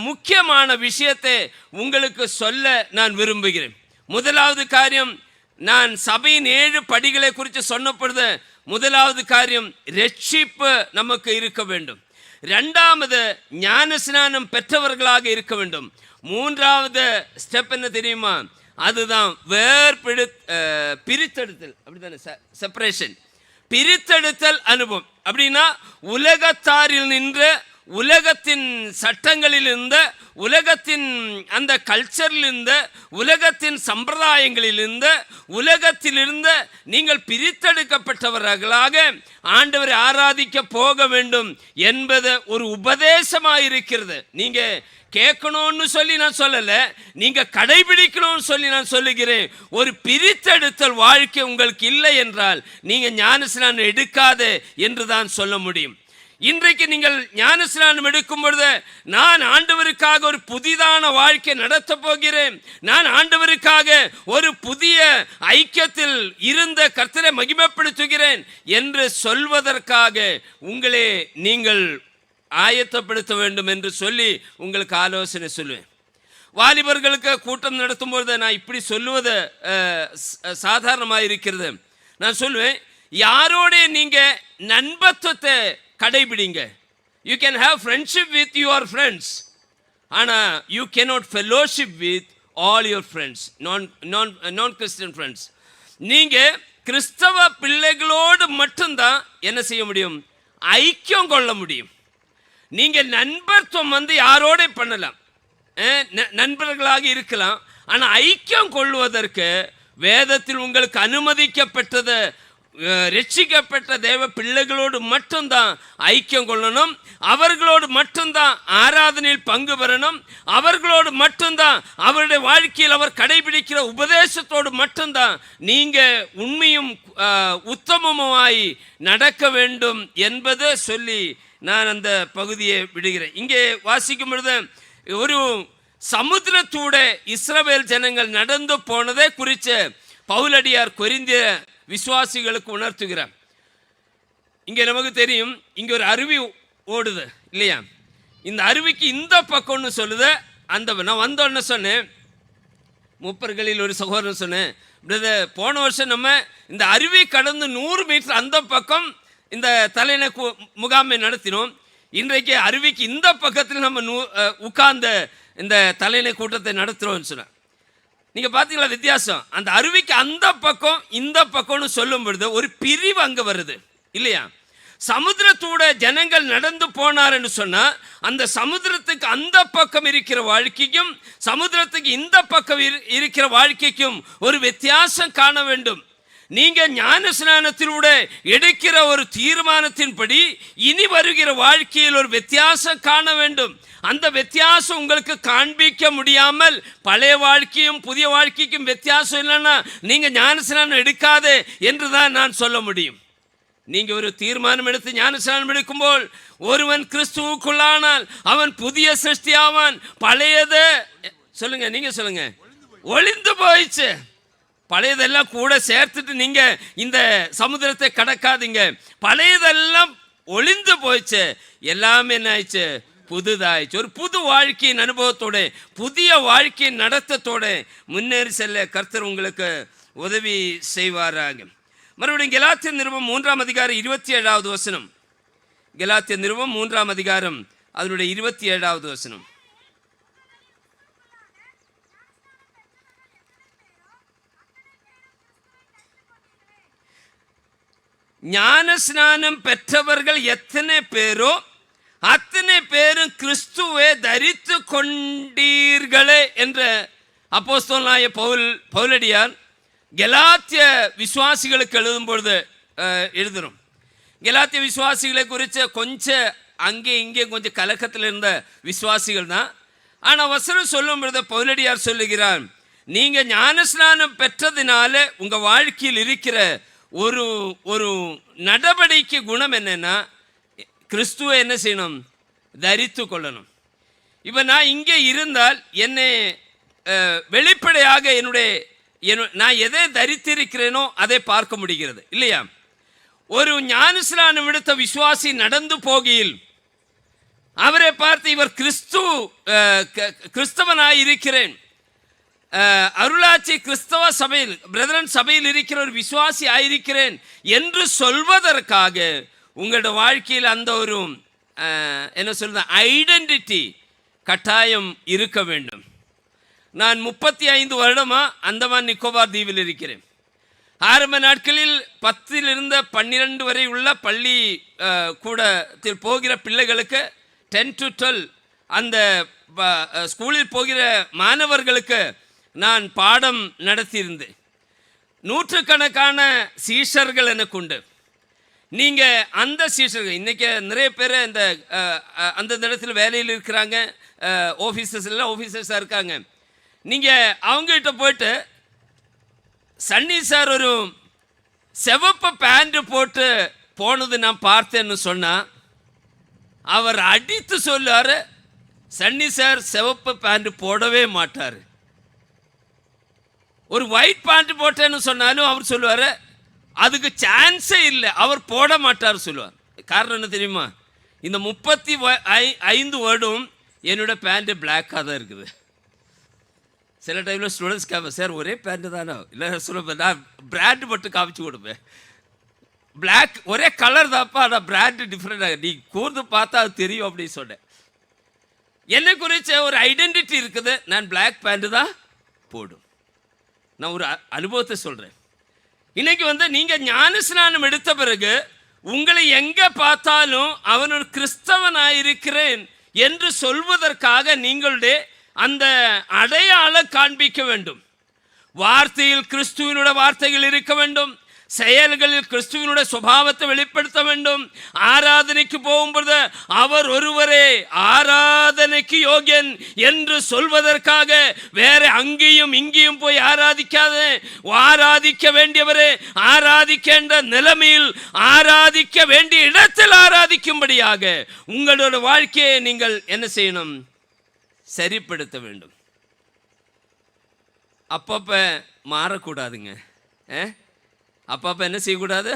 முக்கியமான விஷயத்தை உங்களுக்கு சொல்ல நான் விரும்புகிறேன். முதலாவது காரியம், நான் சபையின் 7 படிகளை குறித்து சொன்ன பொழுது முதலாவது காரியம் ரட்சிப்பு நமக்கு இருக்க வேண்டும். 2வது ஞானஸ்நானம் பெற்றவர்களாக இருக்க வேண்டும். 3வது ஸ்டெப் என்ன தெரியுமா? அதுதான் பிரித்தெடுத்தல். அப்படித்தானே? செப்பரேஷன், பிரித்தெடுத்தல் அனுபவம். அப்படின்னா உலகத்தாரில் நின்று, உலகத்தின் சட்டங்களில் இருந்த, உலகத்தின் அந்த கல்ச்சரில் இருந்த, உலகத்தின் சம்பிரதாயங்களிலிருந்த, உலகத்திலிருந்து நீங்கள் பிரித்தெடுக்கப்பட்டவர்களாக ஆண்டவரை ஆராதிக்க போக வேண்டும் என்பது ஒரு உபதேசமாக இருக்கிறது. நீங்க கேட்கணும்னு சொல்லி நான் சொல்லலை, நீங்க கடைபிடிக்கணும்னு சொல்லி நான் சொல்லுகிறேன். ஒரு பிரித்தெடுத்தல் வாழ்க்கை உங்களுக்கு இல்லை என்றால் நீங்க ஞானஸ்நானம் எடுக்காதே என்று தான் சொல்ல முடியும். இன்றைக்கு நீங்கள் ஞானஸ்நானம் எடுக்கும் பொழுது, நான் ஆண்டவருக்காக ஒரு புதிதான வாழ்க்கை நடத்த போகிறேன், நான் ஆண்டவருக்காக ஒரு புதிய ஐக்கியத்தில் இருந்த கர்த்தரை மகிமைப்படுத்துகிறேன் என்று சொல்வதற்காக உங்களே நீங்கள் ஆயத்தப்படுத்த வேண்டும் என்று சொல்லி உங்களுக்கு ஆலோசனை சொல்லுவேன். வாலிபர்களுக்கு கூட்டம் நடத்தும்போது நான் இப்படி சொல்லுவது சாதாரணமாக இருக்கிறது. நான் சொல்லுவேன், யாரோட நீங்க நண்பத்துவத்தை கடைபிடிங்க. You can have friendship with your friends, ஆனால் you cannot fellowship with all your friends, நான் கிறிஸ்டியன் ஃப்ரெண்ட்ஸ். நீங்கள் கிறிஸ்தவ பிள்ளைகளோடு மட்டும்தான் என்ன செய்ய முடியும்? ஐக்கியம் கொள்ள முடியும். நீங்கள் நண்பர்த்துவம் யாரோட பண்ணலாம், நண்பர்களாக இருக்கலாம், ஆனால் ஐக்கியம் கொள்வதற்கு வேதத்தில் உங்களுக்கு அனுமதிக்கப்பட்டது ரட்சிக்கப்பட்ட தேவ பிள்ளைகளோடு மட்டும்தான் ஐக்கியம் கொள்ளணும். அவர்களோடு மட்டும்தான் ஆராதனையில் பங்கு பெறணும். அவர்களோடு மட்டும்தான் அவருடைய வாழ்க்கையில் அவர் கடைபிடிக்கிற உபதேசத்தோடு மட்டும்தான் நீங்கள் உண்மையும் உத்தமமாய் நடக்க வேண்டும் என்பதை சொல்லி நான் அந்த பகுதியை விடுகிறேன். இங்கே வாசிக்கும் பொழுது ஒரு சமுத்திரத்தூட இஸ்ரவேல் ஜனங்கள் நடந்து போனதை குறித்து பவுலடியார் கொரிந்திய விசுவாசிகளுக்கு உணர்த்துகிறார். இங்கே நமக்கு தெரியும், இங்கே ஒரு அருவி ஓடுது இல்லையா? இந்த அருவிக்கு இந்த பக்கம்னு சொல்லுது. அந்த நான் வந்தோன்னு சொன்னேன், மூப்பர்களில் ஒரு சகோதரன் சொன்னேன், போன வருஷம் நம்ம இந்த அருவி கடந்து 100 மீட்டர் அந்த பக்கம் இந்த தலைநை முகாமை நடத்தினோம். இன்றைக்கு அருவிக்கு இந்த பக்கத்தில் நம்ம உட்கார்ந்த இந்த தலைநை கூட்டத்தை நடத்துகிறோம்னு சொன்னேன். நீங்கள் பார்த்தீங்களா வித்தியாசம்? அந்த அருவிக்கு அந்த பக்கம் இந்த பக்கம்னு சொல்லும் பொழுது ஒரு பிரிவு அங்கே வருது இல்லையா? சமுத்திரத்தோட ஜனங்கள் நடந்து போனார்ன்னு சொன்னால் அந்த சமுத்திரத்துக்கு அந்த பக்கம் இருக்கிற வாழ்க்கைக்கும் சமுத்திரத்துக்கு இந்த பக்கம் இருக்கிற வாழ்க்கைக்கும் ஒரு வித்தியாசம் காண வேண்டும். நீங்கள் ஞானஸ்நானத்திலூടെ எடுக்கிற ஒரு தீர்மானத்தின்படி இனி வருகிற வாழ்க்கையில் ஒரு வித்தியாசம் காண வேண்டும். அந்த வித்தியாசம் உங்களுக்கு காண்பிக்க முடியாமல் பழைய வாழ்க்கையும் புதிய வாழ்க்கைக்கும் வித்தியாசம் இல்லைன்னா நீங்கள் ஞானஸ்நானம் எடுக்காதே என்று தான் நான் சொல்ல முடியும். நீங்கள் ஒரு தீர்மானம் எடுத்து ஞானஸ்நானம் எடுக்கும்போது ஒருவன் கிறிஸ்துவுக்குள்ளானால் அவன் புதிய சிருஷ்டியாவான். பழையது சொல்லுங்க, நீங்க சொல்லுங்க, ஒளிந்து போயிடுச்சு. பழையதெல்லாம் கூட சேர்த்துட்டு நீங்க இந்த சமுத்திரத்தை கடக்காதீங்க. பழையதெல்லாம் ஒளிந்து போயிடுச்சு, எல்லாமே என்ன ஆயிடுச்சு? புதுதாயிடுச்சு. ஒரு புது வாழ்க்கையின் அனுபவத்தோட புதிய வாழ்க்கையின் நடத்தத்தோட முன்னேறி செல்ல கர்த்தர் உங்களுக்கு உதவி செய்வாராக. மறுபடியும் கலாத்திய நிருபம் 3ஆம் அதிகாரம் 27வது வசனம். கலாத்திய நிருபம் 3ஆம் அதிகாரம் அதனுடைய 27வது வசனம். ஞானஸ்நானம் பெற்றவர்கள் எத்தனை பேரோ அத்தனை பேரும் கிறிஸ்துவை தரித்து கொண்டீர்களே என்ற அப்போஸ்தலனாகிய பவுலடியார் கலாத்திய விசுவாசிகளுக்கு எழுதும் பொழுது எழுதுகிறோம். கலாத்திய விசுவாசிகளை குறித்து கொஞ்சம் அங்கே இங்கே கொஞ்சம் கலக்கத்தில் இருந்த விசுவாசிகள் தான். ஆனால் வசனம் சொல்லும் பொழுது பவுலடியார் சொல்லுகிறார், நீங்கள் ஞானஸ்நானம் பெற்றதினால உங்கள் வாழ்க்கையில் இருக்கிற ஒரு ஒரு நடவடிக்கை குணம் என்னன்னா, கிறிஸ்துவை என்ன செய்யணும்? தரித்து கொள்ளணும். இப்போ நான் இங்கே இருந்தால் என்னை வெளிப்படையாக என்னுடைய நான் எதை தரித்திருக்கிறேனோ அதை பார்க்க முடிகிறது இல்லையா? ஒரு ஞானஸ்நானம் எடுத்த விசுவாசி நடந்து போகையில் அவரை பார்த்து இவர் கிறிஸ்தவனாய் இருக்கிறேன், அருளாட்சி கிறிஸ்தவ சபையில் பிரதரன் சபையில் இருக்கிற ஒரு விசுவாசி ஆயிருக்கிறேன் என்று சொல்வதற்காக உங்களோட வாழ்க்கையில் அந்த ஒரு என்ன சொல்றது ஐடென்டிட்டி கட்டாயம் இருக்க வேண்டும். நான் 35 வருடமா அந்தமான் நிக்கோபார் தீவில் இருக்கிறேன். ஆரம்ப நாட்களில் 10 to 12 வரை உள்ள பள்ளி கூடத்தில் போகிற பிள்ளைகளுக்கு 10 to 12 அந்த ஸ்கூலில் போகிற மாணவர்களுக்கு நான் பாடம் நடத்தியிருந்தேன். நூற்றுக்கணக்கான சீஷர்கள் எனக்கு உண்டு. நீங்கள் அந்த சீஷர்கள் இன்றைக்கி நிறைய பேர் இந்த அந்தந்த இடத்துல வேலையில் இருக்கிறாங்க, ஆஃபீஸர்ஸாக இருக்காங்க. நீங்கள் அவங்ககிட்ட போயிட்டு சன்னி சார் ஒரு செவப்பு பேண்ட் போட்டு போனது நான் பார்த்தேன்னு சொன்னால் அவர் அடித்து சொல்லுவார், சன்னி சார் செவப்பு பேண்ட் போடவே மாட்டார். ஒரு ஒயிட் பேண்ட் போட்டேன்னு சொன்னாலும் அவர் சொல்லுவார் அதுக்கு சான்ஸே இல்லை, அவர் போட மாட்டார் சொல்லுவார். காரணம் என்ன தெரியுமா? இந்த 35 வருடம் என்னோட பேண்ட்டு பிளாக்காக தான் இருக்குது. சில டைமில் ஸ்டூடெண்ட்ஸ் கேட்பேன், சார் ஒரே பேண்ட்டு தானே, இல்லை சொல்லுவேன் நான் பிராண்டு மட்டும் காமிச்சு கொடுப்பேன். பிளாக் ஒரே கலர் தான்ப்பா, ஆனால் பிராண்டு டிஃப்ரெண்டாக நீ கூர்ந்து பார்த்தா அது தெரியும் அப்படின்னு சொன்னேன். என்னை குறித்த ஒரு ஐடென்டிட்டி இருக்குது, நான் பிளாக் பேண்ட்டு தான் போடும். நான் ஒரு அனுபவத்தை சொல்கிறேன். இன்னைக்கு நீங்கள் ஞானஸ்நானம் எடுத்த பிறகு உங்களை எங்கே பார்த்தாலும் அவன் ஒரு கிறிஸ்தவனாயிருக்கிறேன் என்று சொல்வதற்காக நீங்களுடைய அந்த அடையாளம் காண்பிக்க வேண்டும். வார்த்தையில் கிறிஸ்துவினுடைய வார்த்தைகள் இருக்க வேண்டும், செயல்களில் கிறிஸ்துவினுடைய சுபாவத்தை வெளிப்படுத்த வேண்டும். ஆராதனைக்கு போகும்போது அவர் ஒருவரே ஆராதனைக்கு யோகியன் என்று சொல்வதற்காக வேற அங்கேயும் இங்கேயும் போய் ஆராதிக்க வேண்டியவரே ஆராதிக்கின்ற நிலைமையில் ஆராதிக்க வேண்டிய இடத்தில் ஆராதிக்கும்படியாக உங்களோட வாழ்க்கையை நீங்கள் என்ன செய்யணும்? சரிப்படுத்த வேண்டும். அப்பப்போ மாறக்கூடாதுங்க. அப்பப்போ என்ன செய்யக்கூடாது?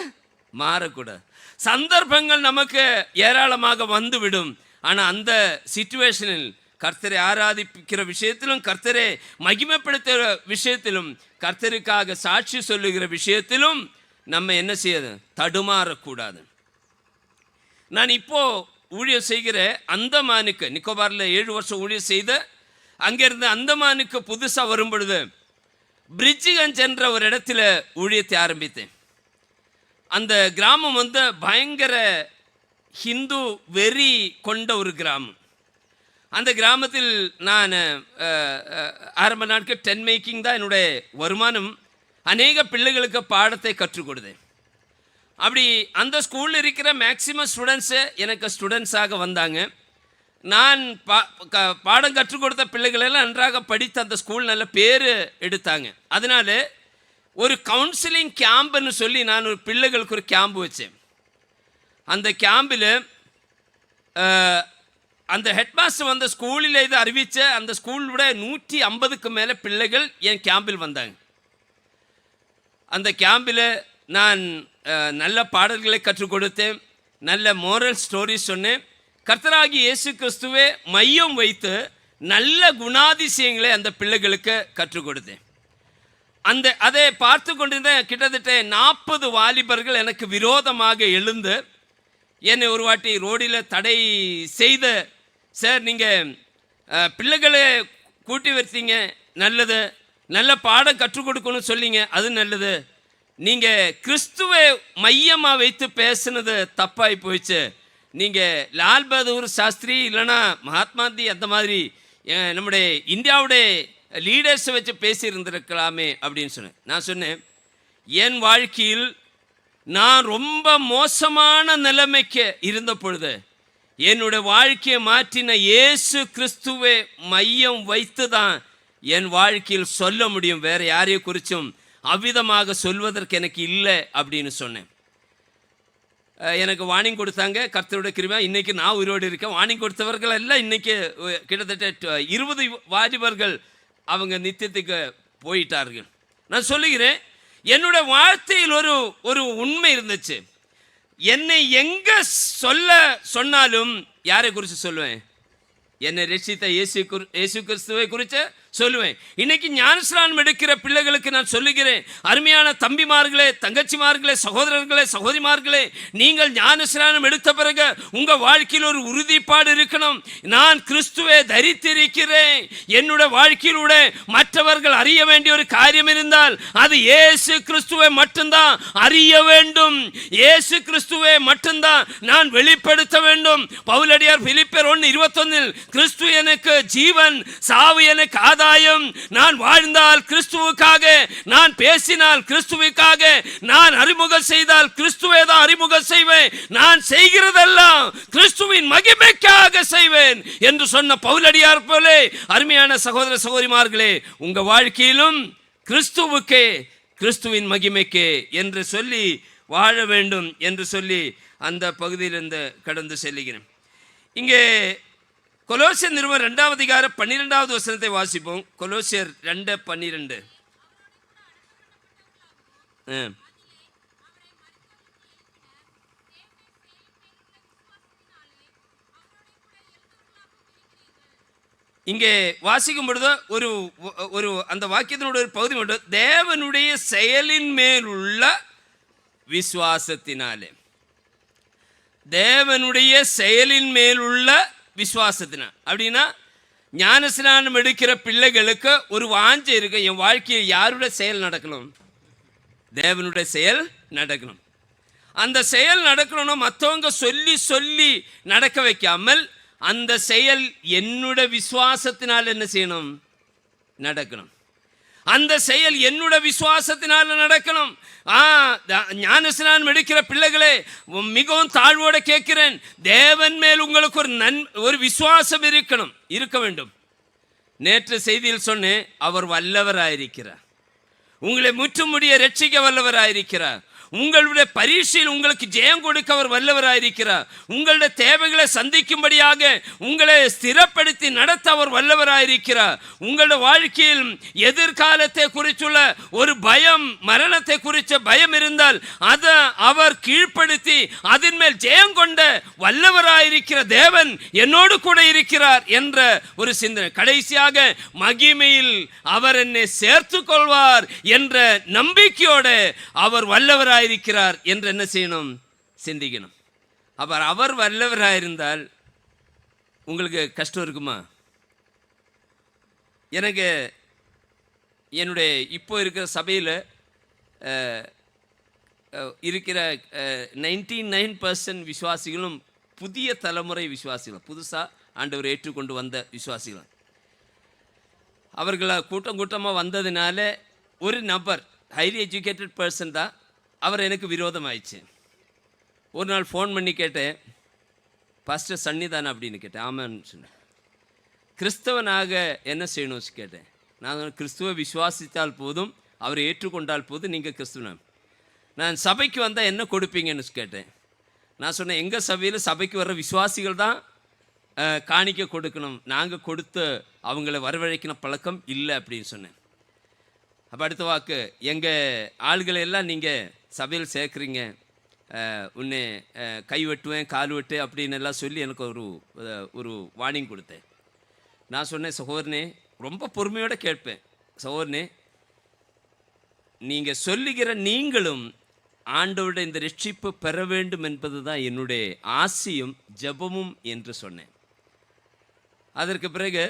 மாறக்கூடாது. சந்தர்ப்பங்கள் நமக்கு ஏராளமாக வந்துவிடும். ஆனால் அந்த சிச்சுவேஷனில் கர்த்தரை ஆராதிக்கிற விஷயத்திலும், கர்த்தரை மகிமைப்படுத்துகிற விஷயத்திலும், கர்த்தருக்காக சாட்சி சொல்லுகிற விஷயத்திலும் நம்ம என்ன செய்யாது? தடுமாறக்கூடாது. நான் இப்போது ஊழியர் செய்கிற அந்தமானுக்கு, நிக்கோபாரில் 7 வருஷம் ஊழியர் செய்த அங்கேருந்து அந்தமானுக்கு புதுசாக வரும் பொழுது பிரிட்ஜிகஞ்ச் என்ற ஒரு இடத்துல ஊழியத்தை ஆரம்பித்தேன். அந்த கிராமம் பயங்கர ஹிந்து வெறி கொண்ட ஒரு கிராமம். அந்த கிராமத்தில் நான் ஆரம்ப நாட்கள் 10 மேக்கிங் தான் என்னுடைய வருமானம். அநேக பிள்ளைகளுக்கு பாடத்தை கற்றுக் கொடுத்தேன். அப்படி அந்த ஸ்கூலில் இருக்கிற மேக்சிமம் ஸ்டூடெண்ட்ஸு எனக்கு ஸ்டூடெண்ட்ஸாக வந்தாங்க. நான் பாடம் கற்றுக் கொடுத்த பிள்ளைகளெல்லாம் நன்றாக படித்து அந்த ஸ்கூல் நல்ல பேர் எடுத்தாங்க. அதனால ஒரு கவுன்சிலிங் கேம்புன்னு சொல்லி நான் ஒரு பிள்ளைகளுக்கு ஒரு கேம்பு வச்சேன். அந்த கேம்பில் அந்த ஹெட்மாஸ்டர் ஸ்கூலில் இதை அறிவித்த அந்த ஸ்கூலோட 150க்கு மேலே பிள்ளைகள் என் கேம்பில் வந்தாங்க. அந்த கேம்பில் நான் நல்ல பாடல்களை கற்றுக் கொடுத்தேன், நல்ல மோரல் ஸ்டோரிஸ் சொன்னேன். கர்த்தராகி இயேசு கிறிஸ்துவே மையம் வைத்து நல்ல குணாதிசயங்களை அந்த பிள்ளைகளுக்கு கற்றுக் கொடுத்தேன். அதை பார்த்து கொண்டிருந்த கிட்டத்தட்ட 40 வாலிபர்கள் எனக்கு விரோதமாக எழுந்து என்னை ஒரு வாட்டி ரோடில் தடை செய்த, சார் நீங்கள் பிள்ளைகளை கூட்டி வைத்தீங்க நல்லது, நல்ல பாடம் கற்றுக் கொடுக்கணும்னு சொல்லிங்க அது நல்லது, நீங்கள் கிறிஸ்துவை மையமாக வைத்து பேசுனது தப்பாகி போயிடுச்சு, நீங்கள் லால் பகதூர் சாஸ்திரி இல்லைனா மகாத்மாந்தி அந்த மாதிரி நம்முடைய இந்தியாவுடைய லீடர்ஸை வச்சு பேசியிருந்திருக்கலாமே அப்படின்னு சொன்னேன். நான் சொன்னேன், என் வாழ்க்கையில் நான் ரொம்ப மோசமான நிலைமைக்கு இருந்த பொழுது என்னுடைய வாழ்க்கையை மாற்றின இயேசு கிறிஸ்துவை மையம் வைத்து தான் என் வாழ்க்கையில் சொல்ல முடியும், வேறு யாரையை குறித்தும் அவ்விதமாக சொல்வதற்கு எனக்கு இல்லை அப்படின்னு சொன்னேன். எனக்கு வார்னிங் கொடுத்தாங்க. கர்த்தருடைய கிருபை இன்றைக்கி நான் உயிரோடு இருக்கேன். வார்னிங் கொடுத்தவர்கள் எல்லாம் இன்றைக்கி கிட்டத்தட்ட 20 வாலிபர்கள் அவங்க நித்தியத்துக்கு போயிட்டார்கள். நான் சொல்லுகிறேன், என்னோட வாழ்க்கையில் ஒரு ஒரு உண்மை இருந்துச்சு. என்னை எங்க சொன்னாலும் யாரை குறித்து சொல்லுவேன்? என்னை ரட்சித்த இயேசு கிறிஸ்துவை குறித்து சொல்லுவேன். இன்னைக்கு ஞானஸ்நானம் எடுக்கிற பிள்ளைகளுக்கு நான் சொல்லுகிறேன், அருமையான தம்பிமார்களே, தங்கச்சிமார்களே, சகோதரர்களே, சகோதரிமார்களே, நீங்கள் ஞானஸ்நானம் எடுத்த பிறகு உங்க வாழ்க்கையில் ஒரு உறுதிப்பாடு இருக்கணும். நான் கிறிஸ்துவை தரித்திருக்கிறேன். என்னோட வாழ்க்கையிலூட மற்றவர்கள் அறிய வேண்டிய ஒரு காரியம் இருந்தால் அது இயேசு கிறிஸ்துவை மட்டும்தான் அறிய வேண்டும். இயேசு கிறிஸ்துவை மட்டும்தான் நான் வெளிப்படுத்த வேண்டும். பவுலடியார் பிலிப்பியர் 1:21 கிறிஸ்து எனக்கு ஜீவன், சாவு எனக்கு ஆதாயம். நான் வாழ்ந்தால் கிறிஸ்துவுக்காக, நான் பேசினால் கிறிஸ்துவுக்காக, நான் அறிமுகம் செய்தால் கிறிஸ்துவை தான் அறிமுகம் செய்வேன். நான் செய்கிறதெல்லாம் கிறிஸ்துவின் மகிமைக்காக செய்வேன் என்று சொன்ன பவுலடியார் போலே அருமையான சகோதர சகோதரிமார்களே, உங்க வாழ்க்கையிலும் கிறிஸ்துவுக்கே, கிறிஸ்துவின் மகிமைக்கே என்று சொல்லி வாழ வேண்டும் என்று சொல்லி அந்த பகுதியிலிருந்து கடந்து செல்லுகிறேன். இங்கே கொலோசியர் நிருபம் 2ஆம் அதிகாரம் 12வது வசனத்தை வாசிப்போம். கொலோசியர் 2:12. இங்கே வாசிக்கும் பொழுது ஒரு அந்த வாக்கியத்தினுடைய ஒரு பகுதி மட்டும், தேவனுடைய செயலின் மேல் உள்ள விசுவாசத்தினாலே, தேவனுடைய செயலின் மேல் உள்ள விசுவாசத்தினால். அப்படின்னா ஞானஸ்நானம் எடுக்கிற பிள்ளைகளுக்கு ஒரு வாஞ்சை இருக்கு, என் வாழ்க்கையில் யாருடைய செயல் நடக்கணும்? தேவனுடைய செயல் நடக்கணும். அந்த செயல் நடக்கணும்னா மற்றவங்க சொல்லி சொல்லி நடக்க வைக்காமல் அந்த செயல் என்னோட விசுவாசத்தினால் என்ன செய்யணும்? நடக்கணும். அந்த செயல் என்னோட விசுவாசத்தினால நடக்கணும். ஞானஸ்நானம் எடுக்கிற பிள்ளைகளே, மிகவும் தாழ்வோட கேட்கிறேன், தேவன் மேல் உங்களுக்கு ஒரு விசுவாசம் இருக்க வேண்டும். நேற்று செய்தியில் சொன்னேன், அவர் வல்லவராயிருக்கிறார். உங்களை முற்றுமுடிய ரட்சிக்க வல்லவராயிருக்கிறார். உங்களுடைய பரீட்சையில் உங்களுக்கு ஜெயம் கொடுக்க அவர் வல்லவராயிருக்கிறார். உங்களுடைய தேவைகளை சந்திக்கும்படியாக உங்களை ஸ்திரப்படுத்தி நடத்த அவர் வல்லவராயிருக்கிறார். உங்களுடைய வாழ்க்கையில் எதிர்காலத்தை குறித்துள்ள ஒரு பயம், மரணத்தை குறித்த பயம் இருந்தால் அதை அவர் கீழ்ப்படுத்தி அதன் மேல் ஜெயம் கொண்ட வல்லவராயிருக்கிற தேவன் என்னோடு கூட இருக்கிறார் என்ற ஒரு சிந்தனை. கடைசியாக மகிமையில் அவர் என்னை சேர்த்து கொள்வார் என்ற நம்பிக்கையோட அவர் வல்லவராய் இருக்கிறார் என்று என்ன செய்யணும்? சிந்திக்கணும். அவர் வல்லவராயிருந்தால் உங்களுக்கு கஷ்டம் இருக்குமா? எனக்கு என்னுடைய இப்போ இருக்கிற சபையில் இருக்கிற 99% விசுவாசிகளும் புதிய தலைமுறை விசுவாசிகள், புதுசாக ஆண்டவர் ஏற்றுக்கொண்டு வந்த விசுவாசிகள். அவர்களை கூட்டமாக வந்ததுனால ஒரு நபர், ஹைலி எஜுகேட்டட் பர்சன் தான், அவர் எனக்கு விரோதமாயிடுச்சு. ஒரு நாள் ஃபோன் பண்ணி கேட்டேன், பாஸ்டர் சன்னிதானா அப்படின்னு கேட்டேன். ஆமான்னு சொன்னேன். கிறிஸ்தவனாக என்ன செய்யணும்னு கேட்டேன். நான் கிறிஸ்துவ விசுவாசித்தால் போதும், அவரை ஏற்றுக்கொண்டால் போதும், நீங்கள் கிறிஸ்துவன். நான் சபைக்கு வந்தால் என்ன கொடுப்பீங்கன்னு கேட்டேன். நான் சொன்னேன், எங்கள் சபையில் சபைக்கு வர்ற விசுவாசிகள் தான் காணிக்க கொடுக்கணும், நாங்கள் கொடுத்து அவங்கள வரவழைக்கிற பழக்கம் இல்லை அப்படின்னு சொன்னேன். அப்போ அடுத்த வாக்கு, எங்கள் ஆள்களை எல்லாம் நீங்கள் சபையில் சேர்க்குறீங்க, உன்னை கை வெட்டுவேன், கால் வெட்டு அப்படின்னு எல்லாம் சொல்லி எனக்கு ஒரு வார்னிங் கொடுத்தேன். நான் சொன்னேன், சகோதரனே, ரொம்ப பொறுமையோடு கேட்பேன், சகோதரனே, நீங்கள் சொல்லுகிற நீங்களும் ஆண்டவருடைய இந்த ரட்சிப்பு பெற வேண்டும் என்பது தான் என்னுடைய ஆசையும் ஜெபமும் என்று சொன்னேன். அதற்கு பிறகு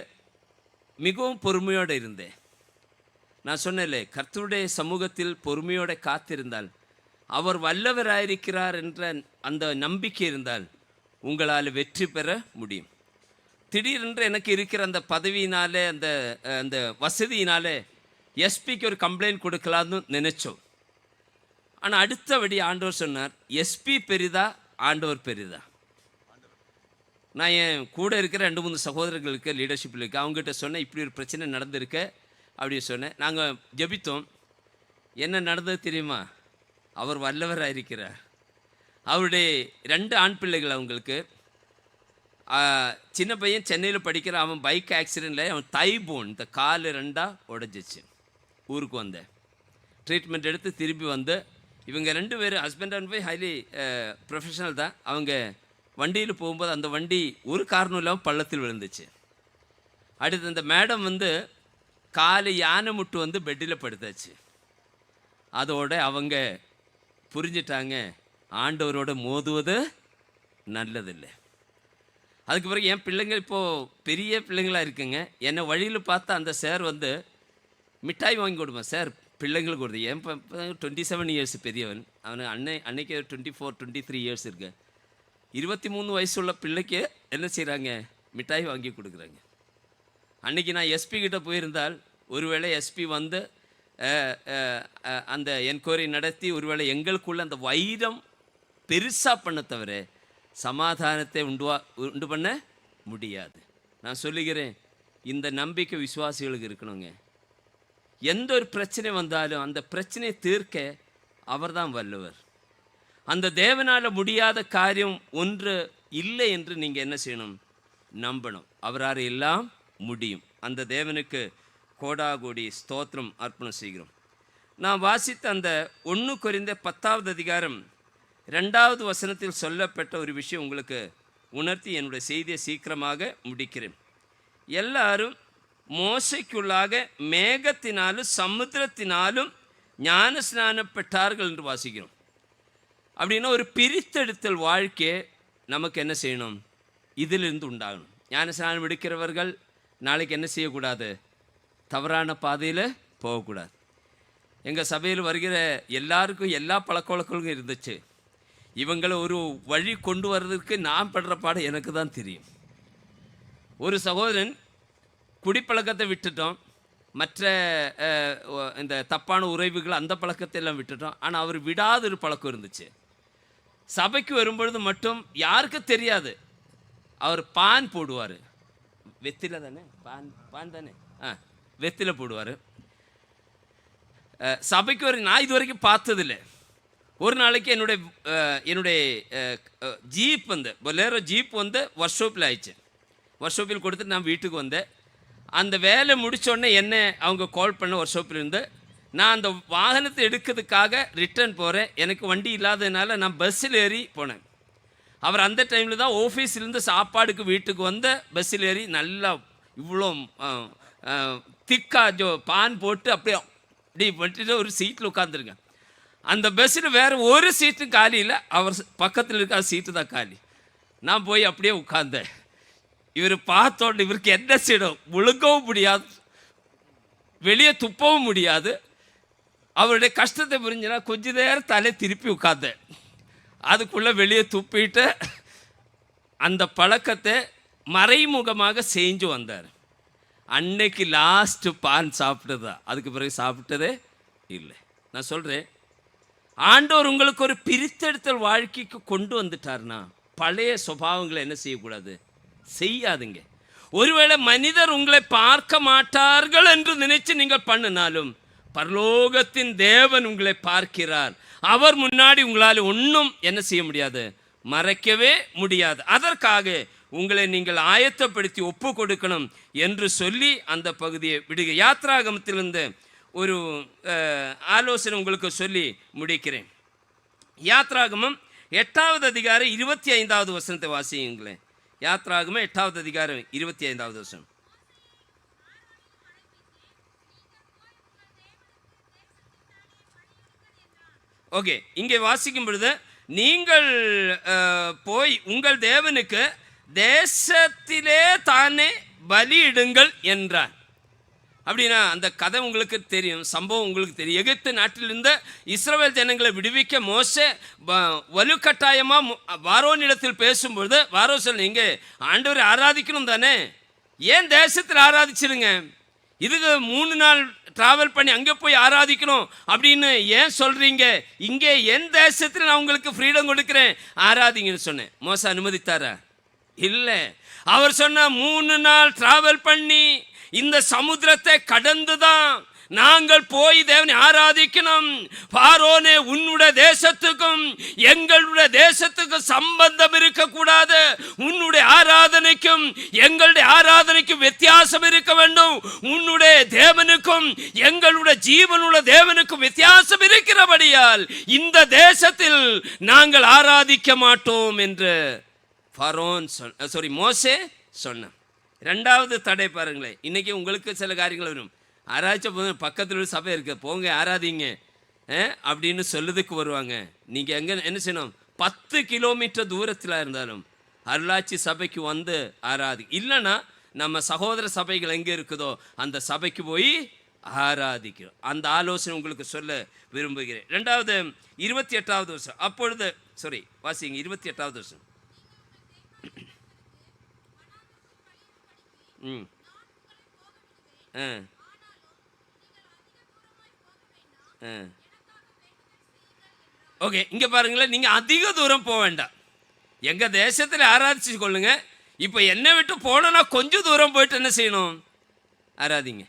மிகவும் பொறுமையோடு இருந்தேன். நான் சொன்னேன்ல, கர்த்தருடைய சமூகத்தில் பொறுமையோடு காத்திருந்தால், அவர் வல்லவராயிருக்கிறார் என்ற அந்த நம்பிக்கை இருந்தால் உங்களால் வெற்றி பெற முடியும். திடீரென்று எனக்கு இருக்கிற அந்த பதவியினாலே, அந்த வசதியினாலே எஸ்பிக்கு ஒரு கம்ப்ளைண்ட் கொடுக்கலான்னு நினைச்சோம். ஆனால் அடுத்தபடி ஆண்டவர் சொன்னார், எஸ்பி பெரிதா ஆண்டவர் பெரிதா? நான் என் கூட இருக்கிற 2-3 சகோதரர்களுக்கு லீடர்ஷிப்பில் இருக்கு, அவங்ககிட்ட சொன்னேன், இப்படி ஒரு பிரச்சனை நடந்திருக்கு அப்படின்னு சொன்னேன். நாங்கள் ஜெபித்தோம். என்ன நடந்தது தெரியுமா? அவர் வல்லவராயிருக்கிறார். அவருடைய 2 ஆண் பிள்ளைகள் அவங்களுக்கு. சின்ன பையன் சென்னையில் படிக்கிற, அவன் பைக் ஆக்சிடெண்ட்டில் அவன் தை போன், இந்த கால் 2ஆக உடஞ்சிச்சு. ஊருக்கு வந்தேன். ட்ரீட்மெண்ட் எடுத்து திரும்பி வந்து இவங்க 2 பேரும் husband and wife highly professional தான். அவங்க வண்டியில் போகும்போது அந்த வண்டி ஒரு காரணம் இல்லாமல் பள்ளத்தில் விழுந்துச்சு. அடுத்து அந்த மேடம் வந்து காலு யானை முட்டு வந்து பெட்டில் படுத்தாச்சு. அதோட அவங்க புரிஞ்சிட்டாங்க, ஆண்டவரோட மோதுவது நல்லதில்லை. அதுக்கு பிறகு என் பிள்ளைங்க இப்போது பெரிய பிள்ளைங்களாக இருக்குங்க. என்னை வழியில் பார்த்தா அந்த சார் வந்து மிட்டாய் வாங்கி கொடுப்பேன். சார் பிள்ளைங்களுக்கு கொடுத்து என் 27 இயர்ஸ் பெரியவன், அவனு அன்னைக்கு 24 23 இயர்ஸ் இருக்கு. 23 வயசுள்ள பிள்ளைக்கு என்ன செய்கிறாங்க, மிட்டாய் வாங்கி கொடுக்குறாங்க. அன்றைக்கி நான் எஸ்பி கிட்ட போயிருந்தால் ஒருவேளை எஸ்பி வந்து அந்த என்கொயரி நடத்தி ஒருவேளை எங்களுக்குள்ள அந்த வைரம் பெருசாக பண்ண தவிர சமாதானத்தை உண்டு பண்ண முடியாது. நான் சொல்லுகிறேன், இந்த நம்பிக்கை விசுவாசிகளுக்கு இருக்கணுங்க. எந்த ஒரு பிரச்சனை வந்தாலும் அந்த பிரச்சனையை தீர்க்க அவர் தான் வல்லவர். அந்த தேவனால் முடியாத காரியம் ஒன்று இல்லை என்று நீங்கள் என்ன செய்யணும், நம்பணும். அவரால் எல்லாம் முடியும். அந்த தேவனுக்கு கோடாகோடி ஸ்தோத்திரம் அர்ப்பணம் செய்கிறோம். நான் வாசித்த அந்த 1 கொரிந்தியர் 10வது அதிகாரம் 2வது வசனத்தில் சொல்லப்பட்ட ஒரு விஷயம் உங்களுக்கு உணர்த்தி என்னுடைய செய்தியை சீக்கிரமாக முடிக்கிறேன். எல்லாரும் மோசைக்குள்ளாக மேகத்தினாலும் சமுத்திரத்தினாலும் ஞான ஸ்நானப்பட்டார்கள் என்று வாசிக்கிறோம். அப்படின்னா ஒரு பிரித்தெடுத்தல் வாழ்க்கையை நமக்கு என்ன செய்யணும், இதிலிருந்து உண்டாகணும். ஞான ஸ்நானம் எடுக்கிறவர்கள் நாளைக்கு என்ன செய்யக்கூடாது, தவறான பாதையில் போகக்கூடாது. எங்கள் சபையில் வருகிற எல்லாருக்கும் எல்லா பழக்க வழக்கங்களும் இருந்துச்சு. இவங்களை ஒரு வழி கொண்டு வர்றதுக்கு நான் படுற பாடம் எனக்கு தான் தெரியும். ஒரு சகோதரன் குடிப்பழக்கத்தை விட்டுட்டோம், மற்ற இந்த தப்பான உறவுகள் அந்த பழக்கத்தை எல்லாம் விட்டுட்டோம். ஆனால் அவர் விடாத ஒரு பழக்கம் இருந்துச்சு. சபைக்கு வரும்பொழுது மட்டும் யாருக்கு தெரியாது, அவர் பான் போடுவார். வெத்தில தானே, பான் தானே, வெத்தில போடுவார். சபைக்கு நான் இது வரைக்கும் பார்த்ததில்லை. ஒரு நாளைக்கு என்னுடைய ஜீப் வந்து பொலேரோ ஜீப் வந்து ஒர்க் ஷாப்பில் ஆயிடுச்சு. ஒர்க் ஷாப்பில் கொடுத்துட்டு நான் வீட்டுக்கு வந்தேன். அந்த வேலை முடித்தோடனே என்ன அவங்க கால் பண்ண ஒர்க் ஷாப்பில் இருந்து, நான் அந்த வாகனத்தை எடுக்கிறதுக்காக ரிட்டர்ன் போகிறேன். எனக்கு வண்டி இல்லாததுனால நான் பஸ்ஸில் ஏறி போனேன். அவர் அந்த டைமில் தான் ஆஃபீஸ்லேருந்து சாப்பாடுக்கு வீட்டுக்கு வந்த பஸ்ஸில் ஏறி நல்லா இவ்வளோ திக்கா பான் போட்டு அப்படியே அப்படி பண்ணிட்டு ஒரு சீட்டில் உட்காந்துருங்க. அந்த பஸ்ஸில் வேறு ஒரு சீட்டும் காலி இல்லை, அவர் பக்கத்தில் இருக்க சீட்டு தான் காலி. நான் போய் அப்படியே உட்கார்ந்தேன். இவர் பார்த்தோன்னு இவருக்கு என்ன செய்யணும், முழுங்கவும் முடியாது, வெளியே துப்பவும் முடியாது. அவருடைய கஷ்டத்தை புரிஞ்சுனா கொஞ்ச நேரம் தலை திருப்பி உட்கார்ந்தேன். அதுக்குள்ளே வெளியே துப்பிட்டு அந்த பழக்கத்தை மறைமுகமாக செஞ்சு வந்தார். அன்னைக்கு லாஸ்ட்டு பான் சாப்பிட்டதா, அதுக்கு பிறகு சாப்பிட்டதே இல்லை. நான் சொல்கிறேன், ஆண்டவர் உங்களுக்கு ஒரு பிரித்தெடுத்தல் வாழ்க்கைக்கு கொண்டு வந்துட்டார்னா பழைய சுபாவங்களை என்ன செய்யக்கூடாது, செய்யாதுங்க. ஒருவேளை மனிதர் உங்களை பார்க்க மாட்டார்கள் என்று நினைச்சு நீங்கள் பண்ணினாலும் பரலோகத்தின் தேவன் உங்களை பார்க்கிறார். அவர் முன்னாடி உங்களால் ஒன்றும் என்ன செய்ய முடியாது, மறைக்கவே முடியாது. அதற்காக உங்களை நீங்கள் ஆயத்தப்படுத்தி ஒப்பு கொடுக்கணும் என்று சொல்லி அந்த பகுதியை விடுக. யாத்ராகமத்திலிருந்து ஒரு ஆலோசனை உங்களுக்கு சொல்லி முடிக்கிறேன். யாத்ராகமம் 8வது அதிகாரம் 25வது வசனத்தை வாசியுங்களேன். யாத்ராகமம் 8வது அதிகாரம் 25வது வசனம். ஓகே, இங்கே வாசிக்கும் பொழுது நீங்கள் போய் உங்கள் தேவனுக்கு தேசத்திலே தானே பலியிடுங்கள் என்றார். அப்படின்னா அந்த கதை உங்களுக்கு தெரியும், சம்பவம் உங்களுக்கு தெரியும். எகிப்து நாட்டிலிருந்து இஸ்ரவேல் ஜனங்களை விடுவிக்க மோசே வலுக்கட்டாயமாக வாரோனிடத்தில் பேசும்பொழுது வாரோ சொல்ல, இங்கே ஆண்டவரை ஆராதிக்கணும் தானே, ஏன் தேசத்தில் ஆராதிச்சிருங்க, இதுக்கு 3 நாள் ட்ராவல் பண்ணி அங்கே போய் ஆராதிக்கணும் அப்படின்னு ஏன் சொல்கிறீங்க, இங்கே என் தேசத்தில் நான் உங்களுக்கு ஃப்ரீடம் கொடுக்குறேன், ஆராதிங்கன்னு சொன்னேன். மோசே அனுமதித்தாரா? இல்லை. அவர் சொன்ன 3 நாள் ட்ராவல் பண்ணி இந்த சமுத்திரத்தை கடந்து தான் நாங்கள் போய் தேவனை ஆராதிக்கணும். பார்வோனே, உன்னுடைய தேசத்துக்கும் எங்களுடைய தேசத்துக்கும் சம்பந்தம் இருக்கக்கூடாது. உன்னுடைய ஆராதனை ஆராதனைக்கும் எங்களுடைய ஆராதனைக்கும் வித்தியாசம் இருக்க வேண்டும். உன்னுடைய தேவனுக்கும் எங்களுடைய ஜீவனுள்ள தேவனுக்கும் வித்தியாசம் இருக்கிறபடியால் இந்த தேசத்தில் நாங்கள் ஆராதிக்க மாட்டோம் என்று மோசே சொன்னான். ரெண்டாவது தடை பாருங்களேன். இன்னைக்கு உங்களுக்கு சில காரியங்கள் வரும். ஆராய்ச்ச போது பக்கத்தில் ஒரு சபை இருக்கு, போங்க ஆராதிங்க அப்படின்னு சொல்லுறதுக்கு வருவாங்க. நீங்கள் எங்கே என்ன செய்யணும்? 10 கிலோமீட்டர் தூரத்தில் இருந்தாலும் அருளாட்சி சபைக்கு வந்து ஆராதி. இல்லைன்னா நம்ம சகோதர சபைகள் எங்கே இருக்குதோ அந்த சபைக்கு போய் ஆராதிக்கிறோம். அந்த ஆலோசனை உங்களுக்கு சொல்ல விரும்புகிறேன். ரெண்டாவது 28வது வருஷம். அப்பொழுது வாசிங்க 28வது வருஷம். ஓகே, இங்கே பாருங்களேன், நீங்கள் அதிக தூரம் போக வேண்டாம். எங்கள் தேசத்தில் ஆராதிச்சு கொள்ளுங்க. இப்போ என்னை விட்டு போனோன்னா கொஞ்சம் தூரம் போயிட்டு என்ன செய்யணும்? ஆராதிங்க.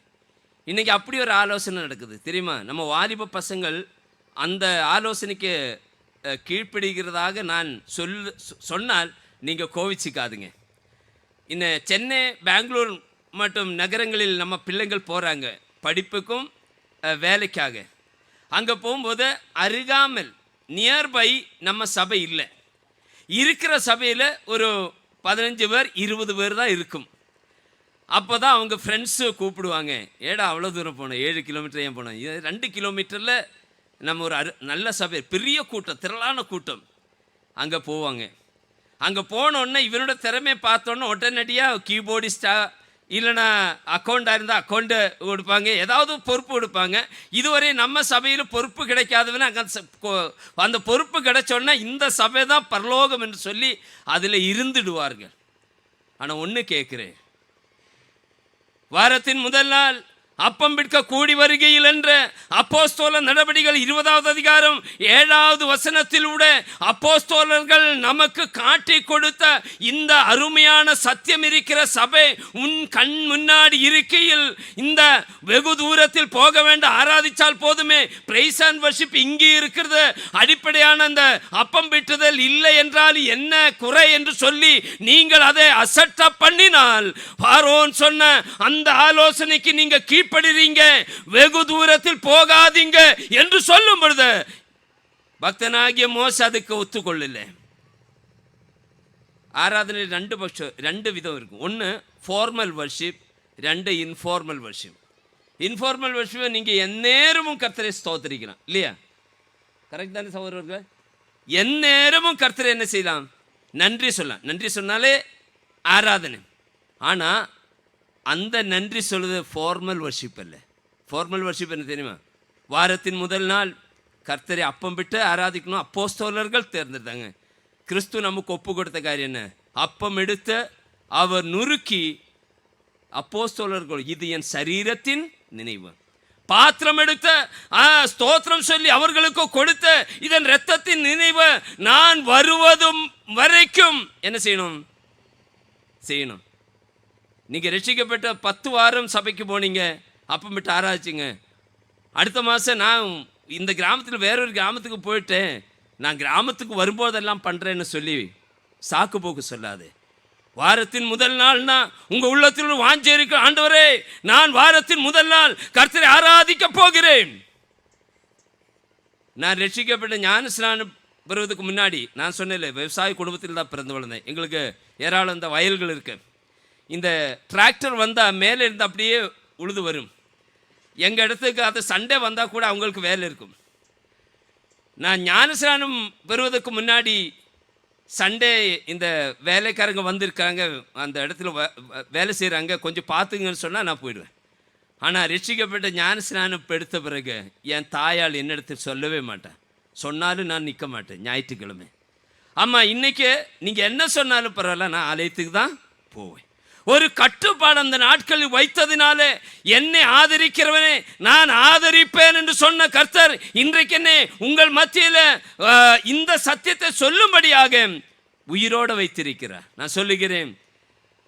இன்றைக்கி அப்படி ஒரு ஆலோசனை நடக்குது தெரியுமா? நம்ம வாலிப பசங்கள் அந்த ஆலோசனைக்கு கீழ்ப்படுகிறதாக நான் சொன்னால் நீங்கள் கோவிச்சிக்காதுங்க. இன்னும் சென்னை, பெங்களூர் மற்றும் நகரங்களில் நம்ம பிள்ளைங்கள் போகிறாங்க படிப்புக்கும் வேலைக்காக. அங்கே போகும்போது அருகாமல் நியர்பை நம்ம சபை இல்லை. இருக்கிற சபையில் ஒரு 15 பேர் 20 பேர் தான் இருக்கும். அப்போ தான் அவங்க ஃப்ரெண்ட்ஸு கூப்பிடுவாங்க, ஏடா அவ்வளோ தூரம் போனோம், 7 கிலோமீட்டர் ஏன் போனோம்? 2 கிலோமீட்டரில் நம்ம ஒரு நல்ல சபை, பெரிய கூட்டம், திரளான கூட்டம் அங்கே போவாங்க. அங்கே போனோன்னே இவனோட திறமையை பார்த்தோன்னே உடனடியாக கீபோர்டிஸ்டா இல்லைனா அக்கௌண்ட்டாக இருந்தால் அக்கௌண்ட்டு கொடுப்பாங்க, ஏதாவது பொறுப்பு கொடுப்பாங்க. இதுவரை நம்ம சபையில் பொறுப்பு கிடைக்காதவன அங்கே அந்த பொறுப்பு கிடைச்சோன்னா இந்த சபை தான் பரலோகம் என்று சொல்லி அதில் இருந்துடுவார்கள். ஆனால் ஒன்று கேட்குறேன், வாரத்தின் முதல் நாள் அப்பம் பிற்க கூடி வருகையில் என்ற அப்போஸ்தல நடவடிக்கைகள் 20வது அதிகாரம் 7வது வசனத்திலூட அப்போஸ்தலர்கள் நமக்கு காட்டி கொடுத்த இந்த அருமையான சத்தியம் இருக்கிற சபை உன் கண் முன்னாடி இருக்கையில் இந்த வெகு தூரத்தில் போக வேண்டாம், ஆராதிச்சால் போதுமே. பிரைஸ் அண்ட் வர்ஷிப் இங்கே இருக்கிறது. அடிப்படையான அந்த அப்பம் பிட்டுதல் இல்லை என்றால் என்ன குறை என்று சொல்லி நீங்கள் அதை அசட்ட பண்ணினால் பார்வோன் சொன்ன அந்த ஆலோசனைக்கு நீங்க கீழ்ப்படுறீங்க, வெகு தூரத்தில் போகாதீங்க என்று சொல்லும் பொழுது பக்தனாகிய மோசே அதுக்கு ஒத்துக்கொள்ளல. ஆராதனை ரெண்டு விதம் இருக்கும். ஒன்று formal worship, 2 informal worship. Informal வர்ஷிப்பை நீங்கள் எந்நேரமும் கர்த்தரை ஸ்தோத்திரிக்கலாம் இல்லையா? கரெக்ட் தானே சகோதரர்கள்? எந்நேரமும் கர்த்தரை என்ன செய்யலாம்? நன்றி சொல்லலாம். நன்றி சொன்னாலே ஆராதனை. ஆனால் அந்த நன்றி சொல்லுது ஃபார்மல் வர்ஷிப் அல்ல. ஃபார்மல் வர்ஷிப் என்ன தெரியுமா? வாரத்தின் முதல் நாள் கர்த்தரை அப்பம் விட்டு ஆராதிக்கணும். அப்போஸ்தலர்கள் தேர்ந்தெடுத்தாங்க. கிறிஸ்து நமக்கு ஒப்பு கொடுத்த காரியம் என்ன? அப்பம் எடுத்து அவர் நுறுக்கி அப்போஸ்தலர்கள் இது என் சரீரத்தின் நினைவு. பாத்திரம் எடுத்த ஸ்தோத்திரம் சொல்லி அவர்களுக்கு கொடுத்த இதன் இரத்தத்தின் நினைவு. நான் வருவதும் வரைக்கும் என்ன செய்யணும்? நீங்கள் ரட்சிக்கப்பட்ட 10 வாரம் சபைக்கு போனீங்க, அப்பம் விட்டு ஆராய்ச்சிங்க. அடுத்த மாதம் நான் இந்த கிராமத்தில் வேறொரு கிராமத்துக்கு போயிட்டேன், நான் கிராமத்துக்கு வரும்போதெல்லாம் பண்ணுறேன்னு சொல்லி சாக்கு போக்கு சொல்லாது. வாரத்தின் முதல் நாள்னா உங்கள் உள்ளத்தில் வாஞ்சை இருக்கு, ஆண்டவரே நான் வாரத்தின் முதல் நாள் கர்த்தரை ஆராதிக்க போகிறேன். நான் ரட்சிக்கப்பட்ட ஞானஸ்நானம் பெறுவதற்கு முன்னாடி நான் சொன்னேன், விவசாய குடும்பத்தில் தான் பிறந்து வளர்ந்தேன். எங்களுக்கு ஏராளம் இந்த வயல்கள் இருக்கு. இந்த டிராக்டர் வந்தால் மேலே இருந்து அப்படியே உழுது வரும். எங்கள் இடத்துக்கு அது சண்டே வந்தால் கூட அவங்களுக்கு வேலை இருக்கும். நான் ஞானஸ்நானம் பெறுவதற்கு முன்னாடி சண்டே இந்த வேலைக்காரங்க வந்திருக்காங்க, அந்த இடத்துல வேலை செய்கிறாங்க, கொஞ்சம் பார்த்துங்கன்னு சொன்னால் நான் போயிடுவேன். ஆனால் ரட்சிக்கப்பட்ட ஞானஸ்நானம் எடுத்த பிறகு என் தாயால் என்னிடத்தில் சொல்லவே மாட்டேன். சொன்னாலும் நான் நிற்க மாட்டேன் ஞாயிற்றுக்கிழமை. ஆமாம், இன்றைக்கி நீங்கள் என்ன சொன்னாலும் பரவாயில்ல, நான் ஆலயத்துக்கு தான் போவேன். ஒரு கட்டுப்பாடு அந்த நாட்களில் வைத்ததினாலே என்னை ஆதரிக்கிறவனே நான் ஆதரிப்பேன் என்று சொன்ன கர்த்தர் இன்றைக்கு என்ன உங்கள் மத்தியில் இந்த சத்தியத்தை சொல்லும்படியாக உயிரோடு வைத்திருக்கிறார். நான் சொல்லுகிறேன்,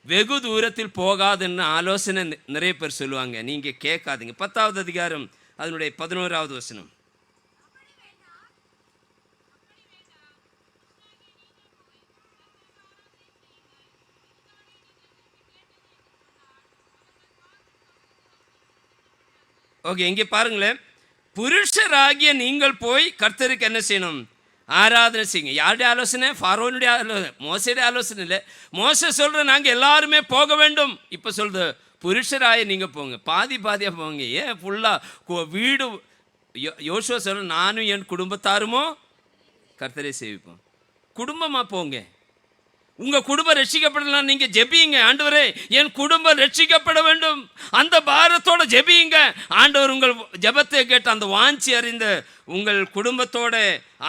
வெகு தூரத்தில் போகாதுன்னு ஆலோசனை நிறைய பேர் சொல்லுவாங்க, நீங்கள் கேட்காதீங்க. 10வது அதிகாரம் அதனுடைய 11வது வசனம். ஓகே, இங்கே பாருங்களேன். புருஷராகிய நீங்கள் போய் கர்த்தருக்கு என்ன செய்யணும்? ஆராதனை செய்யுங்க. யாருடைய ஆலோசனை? ஃபாரோனுடைய ஆலோசனை, மோசையுடைய ஆலோசனை இல்லை. மோசை சொல்கிற நாங்கள் எல்லாருமே போக வேண்டும். இப்போ சொல்கிறது புருஷராய நீங்கள் போங்க, பாதி பாதியாக போங்க. ஏன் ஃபுல்லாக வீடு? யோசுவா சொல்ல, நானும் என் குடும்பத்தாருமோ கர்த்தரை சேவிப்போம். குடும்பமாக போங்க. உங்கள் குடும்பம் ரட்சிக்கப்படலாம், நீங்கள் ஜெபியுங்க. ஆண்டவரே என் குடும்பம் ரட்சிக்கப்பட வேண்டும், அந்த பாரத்தோட ஜெபியுங்க. ஆண்டவர் உங்கள் ஜெபத்தை கேட்டு அந்த வாஞ்சி அறிந்த உங்கள் குடும்பத்தோட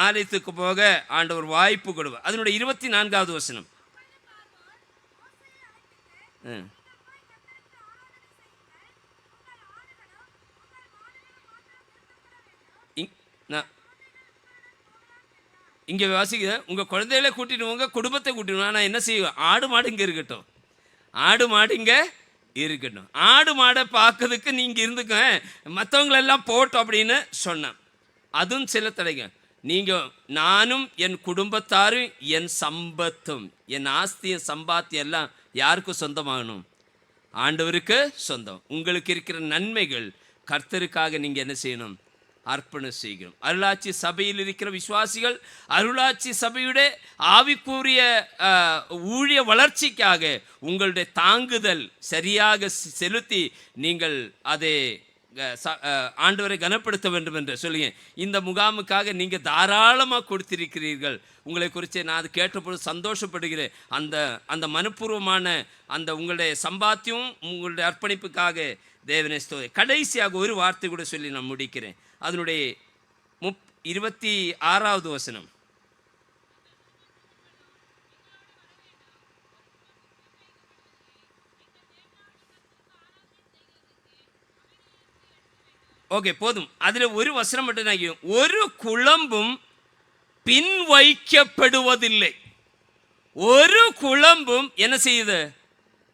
ஆலயத்துக்கு போக ஆண்டவர் வாய்ப்பு கொடுப்பார். அதனுடைய 24வது வசனம். இங்கே வாசிக்க, உங்கள் குழந்தைகளை கூட்டிட்டு உங்கள் குடும்பத்தை கூட்டிட்டு. ஆனால் என்ன செய்வோம்? ஆடு மாடு இங்கே இருக்கட்டும், ஆடு மாடு இங்கே இருக்கட்டும். ஆடு மாடை பார்க்கறதுக்கு நீங்கள் இருந்துக்க, மற்றவங்களெல்லாம் போட்டோம் அப்படின்னு சொன்னேன். அதுவும் சில தடைங்க. நீங்கள், நானும் என் குடும்பத்தாரும் என் சம்பத்தும், என் ஆஸ்தியும் சம்பாத்தியம் எல்லாம் யாருக்கு சொந்தமாகணும்? ஆண்டவருக்கு சொந்தம். உங்களுக்கு இருக்கிற நன்மைகள் கர்த்தருக்காக நீங்கள் என்ன செய்யணும்? அர்ப்பணம் செய்கிறோம். அருளாட்சி சபையில் இருக்கிற விசுவாசிகள் அருளாட்சி சபையுடைய ஆவிக்குரிய ஊழிய வளர்ச்சிக்காக உங்களுடைய தாங்குதல் சரியாக செலுத்தி நீங்கள் அதை ஆண்டவரை கனப்படுத்த வேண்டும் என்று சொல்லுங்க. இந்த முகாமுக்காக நீங்கள் தாராளமாக கொடுத்திருக்கிறீர்கள். உங்களை குறித்து நான் அது கேட்டபோது சந்தோஷப்படுகிறேன். அந்த மனப்பூர்வமான அந்த உங்களுடைய சம்பாத்தியம், உங்களுடைய அர்ப்பணிப்புக்காக தேவனே ஸ்தோத்திரம். கடைசியாக ஒரு வார்த்தை கூட சொல்லி நான் முடிக்கிறேன். அதனுடைய 26வது வசனம். ஓகே, போதும். அதில் ஒரு வசனம் மட்டும் நான், ஒரு குழம்பும் பின் வைக்கப்படுவதில்லை. ஒரு குழம்பும் என்ன செய்யுது?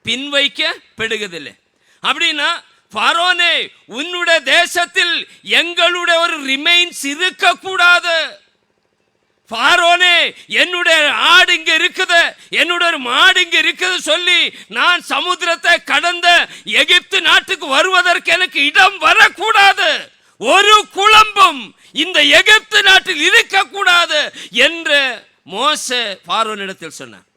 பின் வைக்கப்படுவதில்லை. அப்படின்னா ஃபாரோனே, உன்னுடைய தேசத்தில் எங்களுடைய ஒரு ரிமைன்ஸ் இருக்கக்கூடாது. ஃபாரோனே, என்னுடைய ஆடு இங்கே இருக்குது, என்னுடைய ஒரு மாடு இங்கே இருக்குது சொல்லி நான் சமுத்திரத்தை கடந்த எகிப்து நாட்டுக்கு வருவதற்கு எனக்கு இடம் வரக்கூடாது. ஒரு குழம்பும் இந்த எகிப்து நாட்டில் இருக்கக்கூடாது என்று மோசே பார்வோனிடத்தில் சொன்னார்.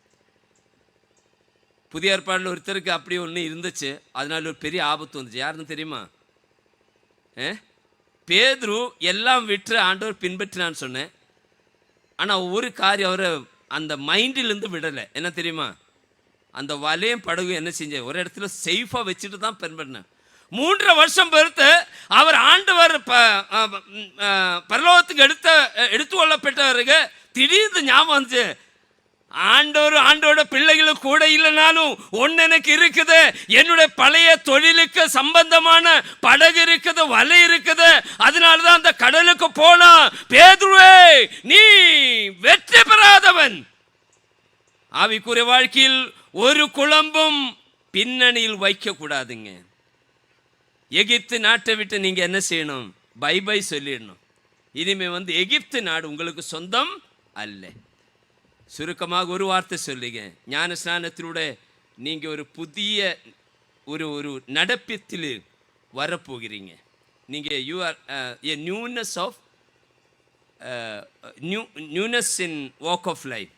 புதிய ஏற்பாடில் ஒருத்தருக்கு அப்படி ஒன்று இருந்துச்சு. அதனால ஒரு பெரிய ஆபத்து வந்துச்சு. யாருன்னு தெரியுமா? பேதுரு எல்லாம் விட்டு ஆண்டவர் பின்பற்றினான்னு சொன்னேன். ஆனால் ஒரு காரியம் அவரை அந்த மைண்டிலிருந்து விடலை. என்ன தெரியுமா? அந்த வலையும் படகு என்ன செஞ்ச ஒரு இடத்துல சேஃபாக வச்சுட்டு தான் பின்பற்றினேன். 3 வருஷம் பொறுத்து அவர் ஆண்டவர் பரலோகத்துக்கு எடுத்து கொள்ளப்பட்டவருக்கு திடீர்னு ஞாபகம் வந்துச்சு, ஆண்டோட பிள்ளைகளும் கூட இல்லைனாலும் ஒன்று எனக்கு இருக்குது, என்னுடைய பழைய தொழிலுக்கு சம்பந்தமான படகு இருக்குது, வலை இருக்குது, அதனால தான் அந்த கடலுக்கு போனா. பேதுருவே, நீ வெற்றி பெறாதவன். ஆவிக்குரிய வாழ்க்கையில் ஒரு குழம்பும் பின்னணியில் வைக்க கூடாதுங்க. எகிப்து நாட்டை விட்டு நீங்க என்ன செய்யணும்? பை பை சொல்லிடணும். இனிமே எகிப்து நாடு உங்களுக்கு சொந்தம் அல்ல. சுருக்கமாக ஒரு வார்த்தை சொல்லுங்க. ஞான ஸ்நானத்திலூட நீங்கள் ஒரு புதிய ஒரு நடப்பத்தில் வரப்போகிறீங்க. நீங்கள் you are a newness in walk of life.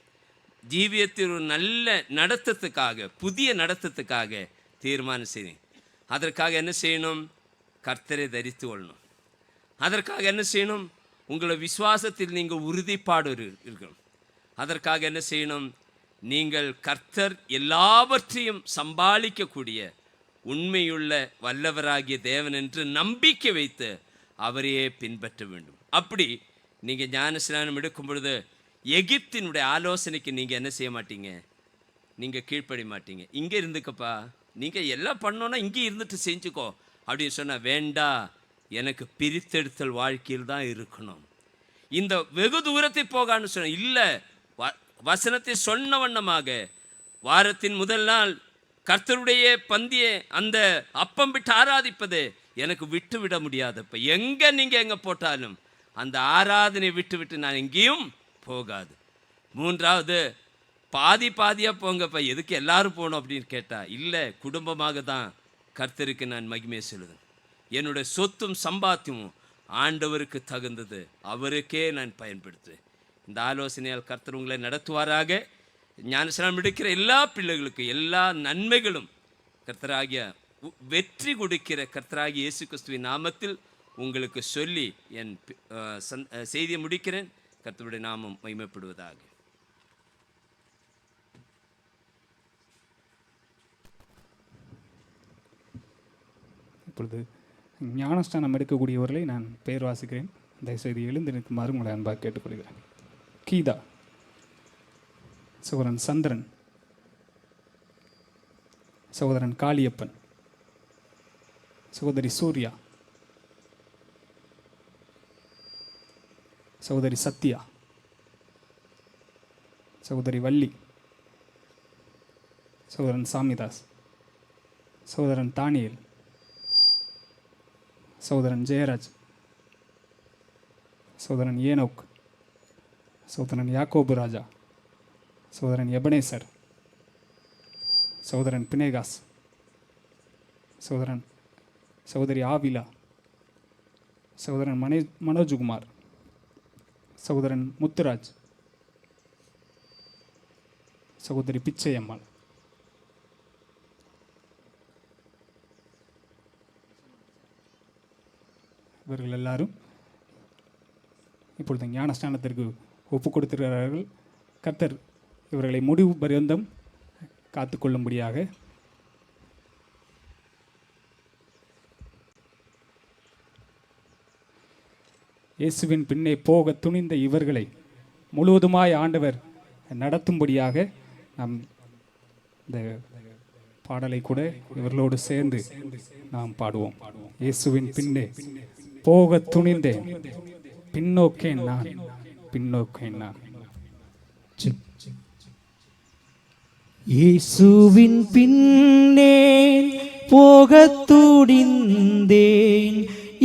ஜீவியத்தில் ஒரு நல்ல நடத்தத்துக்காக, புதிய நடத்தத்துக்காக தீர்மானம் செய்யுங்க. அதற்காக என்ன செய்யணும்? கர்த்தரை தரித்து கொள்ளணும். அதற்காக என்ன செய்யணும்? உங்களை விசுவாசத்தில் நீங்கள் உறுதிப்பாடு இருக்கணும். அதற்காக என்ன செய்யணும்? நீங்கள் கர்த்தர் எல்லாவற்றையும் சம்பாளிக்கக்கூடிய உண்மையுள்ள வல்லவராகிய தேவன் என்று நம்பிக்கை வைத்து அவரையே பின்பற்ற வேண்டும். அப்படி நீங்கள் ஞானஸ்நானம் எடுக்கும் பொழுது எகிப்தினுடைய ஆலோசனைக்கு நீங்கள் என்ன செய்ய மாட்டீங்க? நீங்கள் கீழ்ப்படி மாட்டீங்க. இங்கே இருந்துக்கப்பா, நீங்கள் எல்லாம் பண்ணோன்னா இங்கே இருந்துட்டு செஞ்சுக்கோ அப்படின்னு சொன்னால், வேண்டா, எனக்கு பிரித்தெடுத்தல் வாழ்க்கையில் தான் இருக்கணும், இந்த வெகு தூரத்தை போகான்னு சொன்ன இல்லை. வசனத்தை சொன்ன வண்ணமாக வாரத்தின் முதல் நாள் கர்த்தருடைய பந்தியை அந்த அப்பம் விட்டு ஆராதிப்பது எனக்கு விட்டு விட முடியாதப்ப. எங்கே நீங்கள் எங்கே போட்டாலும் அந்த ஆராதனை விட்டு நான் எங்கேயும் போகாது. 3வது, பாதியாக போங்கப்பா. எதுக்கு எல்லாரும் போகணும் அப்படின்னு கேட்டால், இல்லை, குடும்பமாக தான் கர்த்தருக்கு நான் மகிமையை சொல்லுவேன். என்னுடைய சொத்தும் சம்பாத்தியமும் ஆண்டவருக்கு தகுந்தது, அவருக்கே நான் பயன்படுத்துவேன். இந்த ஆலோசனையால் கர்த்தர் உங்களை நடத்துவாராக. ஞானஸ்நானம் எடுக்கிற எல்லா பிள்ளைகளுக்கும் எல்லா நன்மைகளும் கர்த்தராகிய வெற்றி கொடுக்கிற கர்த்தராகிய இயேசு கிறிஸ்துவின் நாமத்தில் உங்களுக்கு சொல்லி என் செய்தியை முடிக்கிறேன். கர்த்தருடைய நாமம் மகிமைப்படுவதாக. இப்பொழுது ஞானஸ்தானம் எடுக்கக்கூடியவர்களை நான் பெயர் வாசிக்கிறேன். தயவுசெய்து எழுந்து நிற்குமாறு உங்களை அன்பாக கேட்டுக்கொள்கிறேன். கீதா, சகோதரன் சந்திரன், சகோதரன் காளியப்பன், சகோதரி சூர்யா, சகோதரி சத்யா, சகோதரி வள்ளி, சகோதரன் சாமிதாஸ், சகோதரன் தானியல், சகோதரன் ஜெயராஜ், சகோதரன் ஏனோக், சகோதரன் யாக்கோபு ராஜா, சகோதரன் எபனேசர், சகோதரன் பினேகாஸ், சகோதரி ஆவிலா, சகோதரன் மனோஜ்குமார், சகோதரன் முத்துராஜ், சகோதரி பிச்சையம்மாள், இவர்கள் எல்லாரும் இப்பொழுது ஞானஸ்தானத்திற்கு ஒப்பு கொடுத்திருக்கிறார்கள். கர்த்தர் இவர்களை முடிவு பரியந்தம் காத்துக்கொள்ளும்படியாக இயேசுவின் பின்னே போக துணிந்த இவர்களை முழுவதுமாய் ஆண்டவர் நடத்தும்படியாக நாம் இந்த பாடலை கூட இவர்களோடு சேர்ந்து நாம் பாடுவோம். இயேசுவின் பின்னே போக துணிந்தேன், பின்னோக்கேன் நான், பின்னோக்கேன் நான். இயேசுவின் பின்னே போகத் துணிந்தேன்,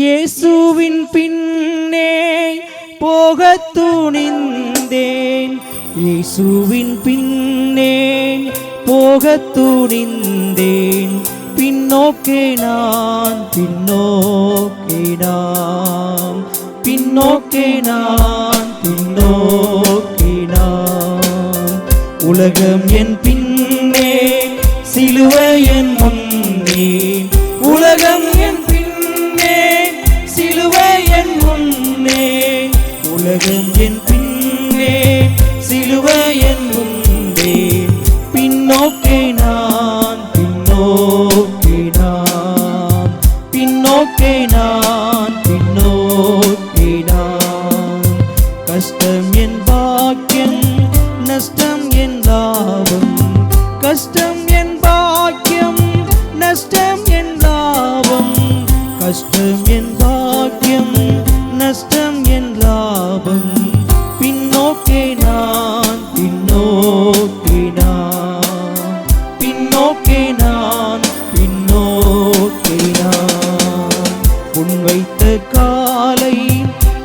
இயேசுவின் பின்னே போகத் துணிந்தேன், இயேசுவின் பின்னே போகத் துணிந்தேன், பின்னோக்கே நான், பின்னோக்கே நான், பின்னோக்கே நான், பின்னோக்கே நான். உலகம் என் பின்னே, சிலுவை என் முன்னே, உலகம் என் பின்னே, சிலுவை என் முன்னே, உலகம் என் பின்னே, சிலுவை என் முன்னே, பின்னோக்கே நான், பின்னோக்கே நான், பின்னோக்கே நான், பின்னோக்கே நான். கஷ்டம் என் பாக்கியம், நஷ்டம் என் லாபம், கஷ்டம் என் பாக்கியம், நஷ்டம் என் லாபம், கஷ்டம் என் பாக்கியம், நஷ்டம் என் லாபம், பின்னோக்கே நான், பின்னோக்கே நான், பின்னோக்கே நான், பின்னோக்கே நான். முன் வைத்த காலை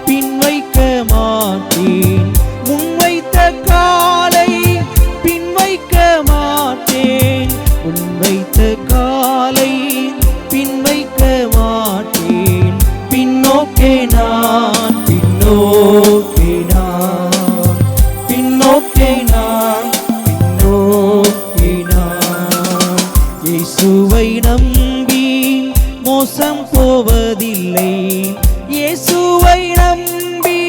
பின் வைக்க மாட்டேன், முன் வைத்த காலை பின் வைக்க மாட்டேன், முன் வைத்த காலை பின் வைக்க மாட்டேன், பின்னோக்கே நான், பின்னோக்கே நான், பின்னோக்கே நான், பின்னோக்கே நான். இயேசுவை நம்பி மோசம் போவதில்லை, இயேசுவை நம்பி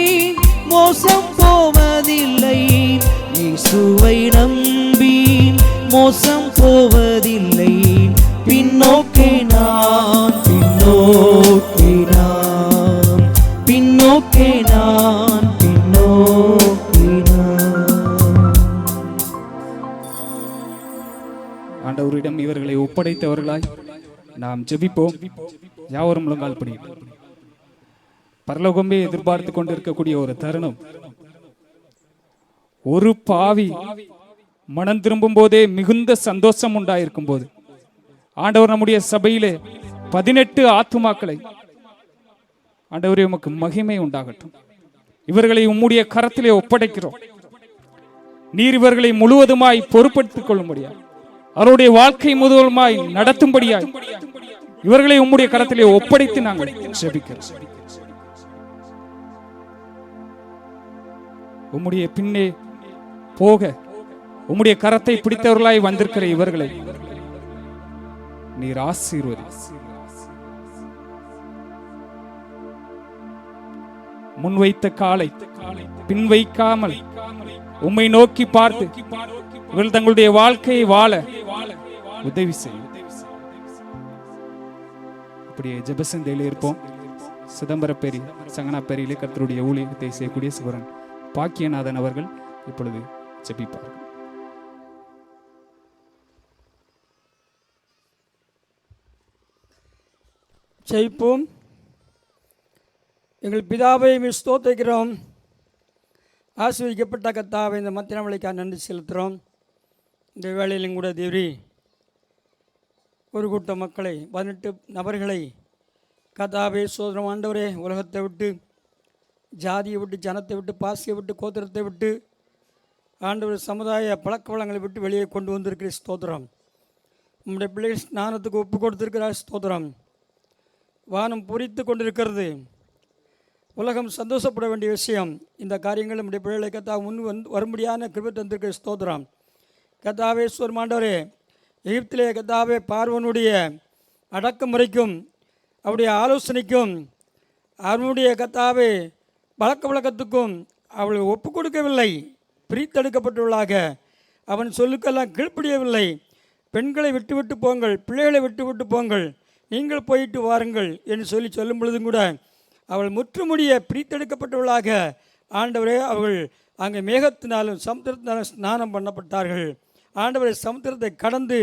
மோசம் போவதில்லை, இயேசுவை நம்பி மோசம் போவதில்லை, பின்னோக்கே நான், பின்னோக்கே நான், பின்னோக்கே நான், பின்னோக்கே நான். ஆண்டவரிடம் இவர்களை ஒப்படைத்தவர்களாய் நாம் ஜெபிப்போம். யாவரும் முழங்கால் படியும். பரலோகமே எதிர்பார்த்து கொண்டிருக்கக்கூடிய ஒரு தருணம். ஒரு பாவி மனம் திரும்பும் போதே மிகுந்த சந்தோஷம் உண்டாயிருக்கும் போது ஆண்டவர் நம்முடைய சபையிலே 18 ஆத்துமாக்களை, ஆண்டவரே உமக்கு மகிமை உண்டாகட்டும், இவர்களை உம்முடைய கரத்திலே ஒப்படைக்கிறோம். நீர் இவர்களை முழுவதுமாய் பொறுப்படுத்திக் கொள்ளும்படியாய், அவருடைய வாழ்க்கை முழுவதுமாய் நடத்தும்படியாய் இவர்களை உம்முடைய கரத்திலே ஒப்படைத்து நாங்கள் ஜெபிக்கிறோம். உம்முடைய பின்னே போக உம்முடைய கரத்தை பிடித்தவர்களாய் வந்திருக்கிற இவர்களை நீர் ஆசீர்வதி. முன்வைத்த காலை பின் வைக்காமல் உம்மை நோக்கி பார்த்து இவர்கள் தங்களுடைய வாழ்க்கையை வாழ உதவி செய்யும். இப்படியே ஜெபசந்தையில் இருப்போம். சிதம்பரப்பேரி சங்கனாப்பேரியிலே கர்த்தருடைய ஊழியத்தை செய்யக்கூடிய சிவரன் பாக்கியநாதன் அவர்கள் இப்பொழுது ஜெபிப்பார்கள். ஜெயிப்போம். எங்கள் பிதாவை ஸ்தோத்திரிக்கிறோம். ஆசீர்வதிக்கப்பட்ட கர்த்தாவை இந்த மத்தியான வேளைக்காக நன்றி செலுத்துகிறோம். இந்த வேளையிலும் கூட தேவரீ ஒரு கூட்ட மக்களை 18 நபர்களை கர்த்தாவே சோதரம் ஆண்டவரே உலகத்தை விட்டு ஜாதியை விட்டு ஜனத்தை விட்டு பாசியை விட்டு கோத்திரத்தை விட்டு ஆண்டவர் சமுதாய பழக்க வளங்களை விட்டு வெளியே கொண்டு வந்திருக்கிற ஸ்தோத்திரம். நம்முடைய பிள்ளைகள் ஸ்நானத்துக்கு ஒப்பு கொடுத்திருக்கிறார் ஸ்தோத்திரம். வானம் பொறித்து கொண்டிருக்கிறது. உலகம் சந்தோஷப்பட வேண்டிய விஷயம். இந்த காரியங்கள் நம்முடைய பிள்ளைகளை கத்தா முன் வரும்படியான கிருபை தந்திருக்கிற ஸ்தோத்திரம். கத்தாவே ஆண்டவரே எகிப்திலே கத்தாவே பார்வனுடைய அடக்குமுறைக்கும் அவருடைய ஆலோசனைக்கும் அவனுடைய கத்தாவே பழக்க வழக்கத்துக்கும் அவளை ஒப்பு கொடுக்கவில்லை. பிரித்தெடுக்கப்பட்டுள்ளாக அவன் சொல்லுக்கெல்லாம் கீழ்ப்படியவில்லை. பெண்களை விட்டுவிட்டு போங்கள், பிள்ளைகளை விட்டுவிட்டு போங்கள், நீங்கள் போயிட்டு வாருங்கள் என்று சொல்லும் பொழுதும் கூட அவள் முற்றுமுடிய பிரித்தெடுக்கப்பட்டவளாக ஆண்டவரே அவர்கள் அங்கே மேகத்தினாலும் சமுத்திரத்தினாலும் ஸ்நானம் பண்ணப்பட்டார்கள். ஆண்டவரை சமுத்திரத்தை கடந்து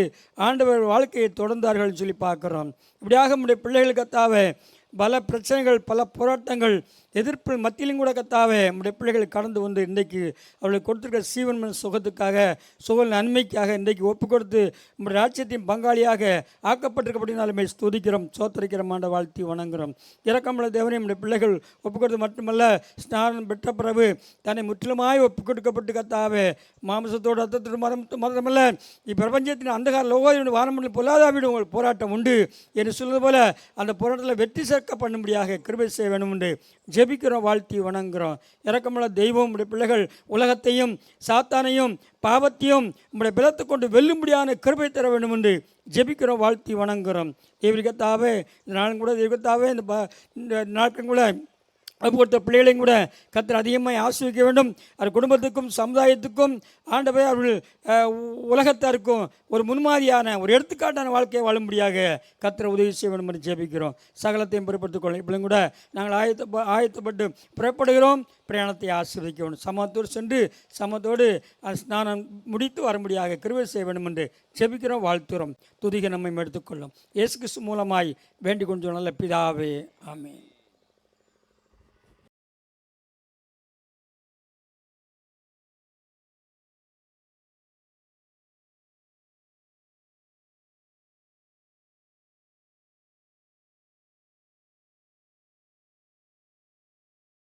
ஆண்டவர் வாழ்க்கையை தொடர்ந்தார்கள் சொல்லி பார்க்குறோம். இப்படியாக நம்முடைய பிள்ளைகள் கத்தாவே பல பிரச்சனைகள் பல போராட்டங்கள் எதிர்ப்பு மத்தியிலும் கூட கத்தாவே நம்முடைய பிள்ளைகள் கடந்து வந்து இன்றைக்கு அவளுக்கு கொடுத்துருக்கிற சீவன் சுகத்துக்காக சுக நன்மைக்காக இன்றைக்கு ஒப்பு கொடுத்து நம்முடைய ராஜ்யத்தின் பங்காளியாக ஆக்கப்பட்டிருக்கப்படினாலுமே ஸ்துதிக்கிறோம், சோத்தரிக்கிறோம், ஆண்ட வாழ்த்தி வணங்குகிறோம். இரக்கமுள்ள தேவனை நம்முடைய பிள்ளைகள் ஒப்பு கொடுத்து மட்டுமல்ல ஸ்நானம் பெற்ற பிறகு தன்னை முற்றிலுமாய் ஒப்பு கொடுக்கப்பட்டு கத்தாவே மாமிசத்தோடு ரத்தத்தோடு மதமல்ல இப்பிரபஞ்சத்தின் அந்தகார லோகோதனுடைய வானமண்டல பொல்லாதாவிட உங்கள் போராட்டம் உண்டு என்று சொல்வது போல அந்த போராட்டத்தில் வெற்றி சேர்க்க பண்ணும்படியாக கிருபை செய்ய வேண்டும் என்று ஜெபிக்கிறோம், வாழ்த்தி வணங்குகிறோம். இரக்கமுள்ள தெய்வம் உடைய பிள்ளைகள் உலகத்தையும் சாத்தானையும் பாவத்தையும் உடைய பலத்தை கொண்டு வெல்லும்படியான கிருபை தர வேண்டும் என்று ஜெபிக்கிறோம், வாழ்த்தி வணங்குகிறோம். தேவரிகத்தாவே இந்த நாளும் கூட தேவகத்தாவே இந்த நாட்களும் கூட அப்பொழுது பிள்ளைகளையும் கூட கர்த்தர் அதிகமாக ஆசீர்வதிக்க வேண்டும். அது குடும்பத்துக்கும் சமுதாயத்துக்கும் ஆண்டவர் அவர்கள் உலகத்தாருக்கும் ஒரு முன்மாதிரியான ஒரு எடுத்துக்காட்டான வாழ்க்கையை வாழும்படியாக கர்த்தர் உதவி செய்ய வேண்டும் என்று ஜெபிக்கிறோம். சகலத்தையும் பொறுப்படுத்திக் கொள்ள இப்படியும் கூட நாங்கள் ஆயத்தப்பட்டு புறப்படுகிறோம். பிரயாணத்தை ஆசீர்வதிக்க வேண்டும். சமத்தோடு சென்று சமத்தோடு ஸ்நானம் முடித்து வரும்படியாக கிருபை செய்ய வேண்டும் என்று ஜெபிக்கிறோம், வாழ்த்துகிறோம். துதிக நம்மை எடுத்துக்கொள்ளும். இயேசு கிறிஸ்து மூலமாய் வேண்டிக் கொண்டு நல்ல பிதாவே, ஆமென்.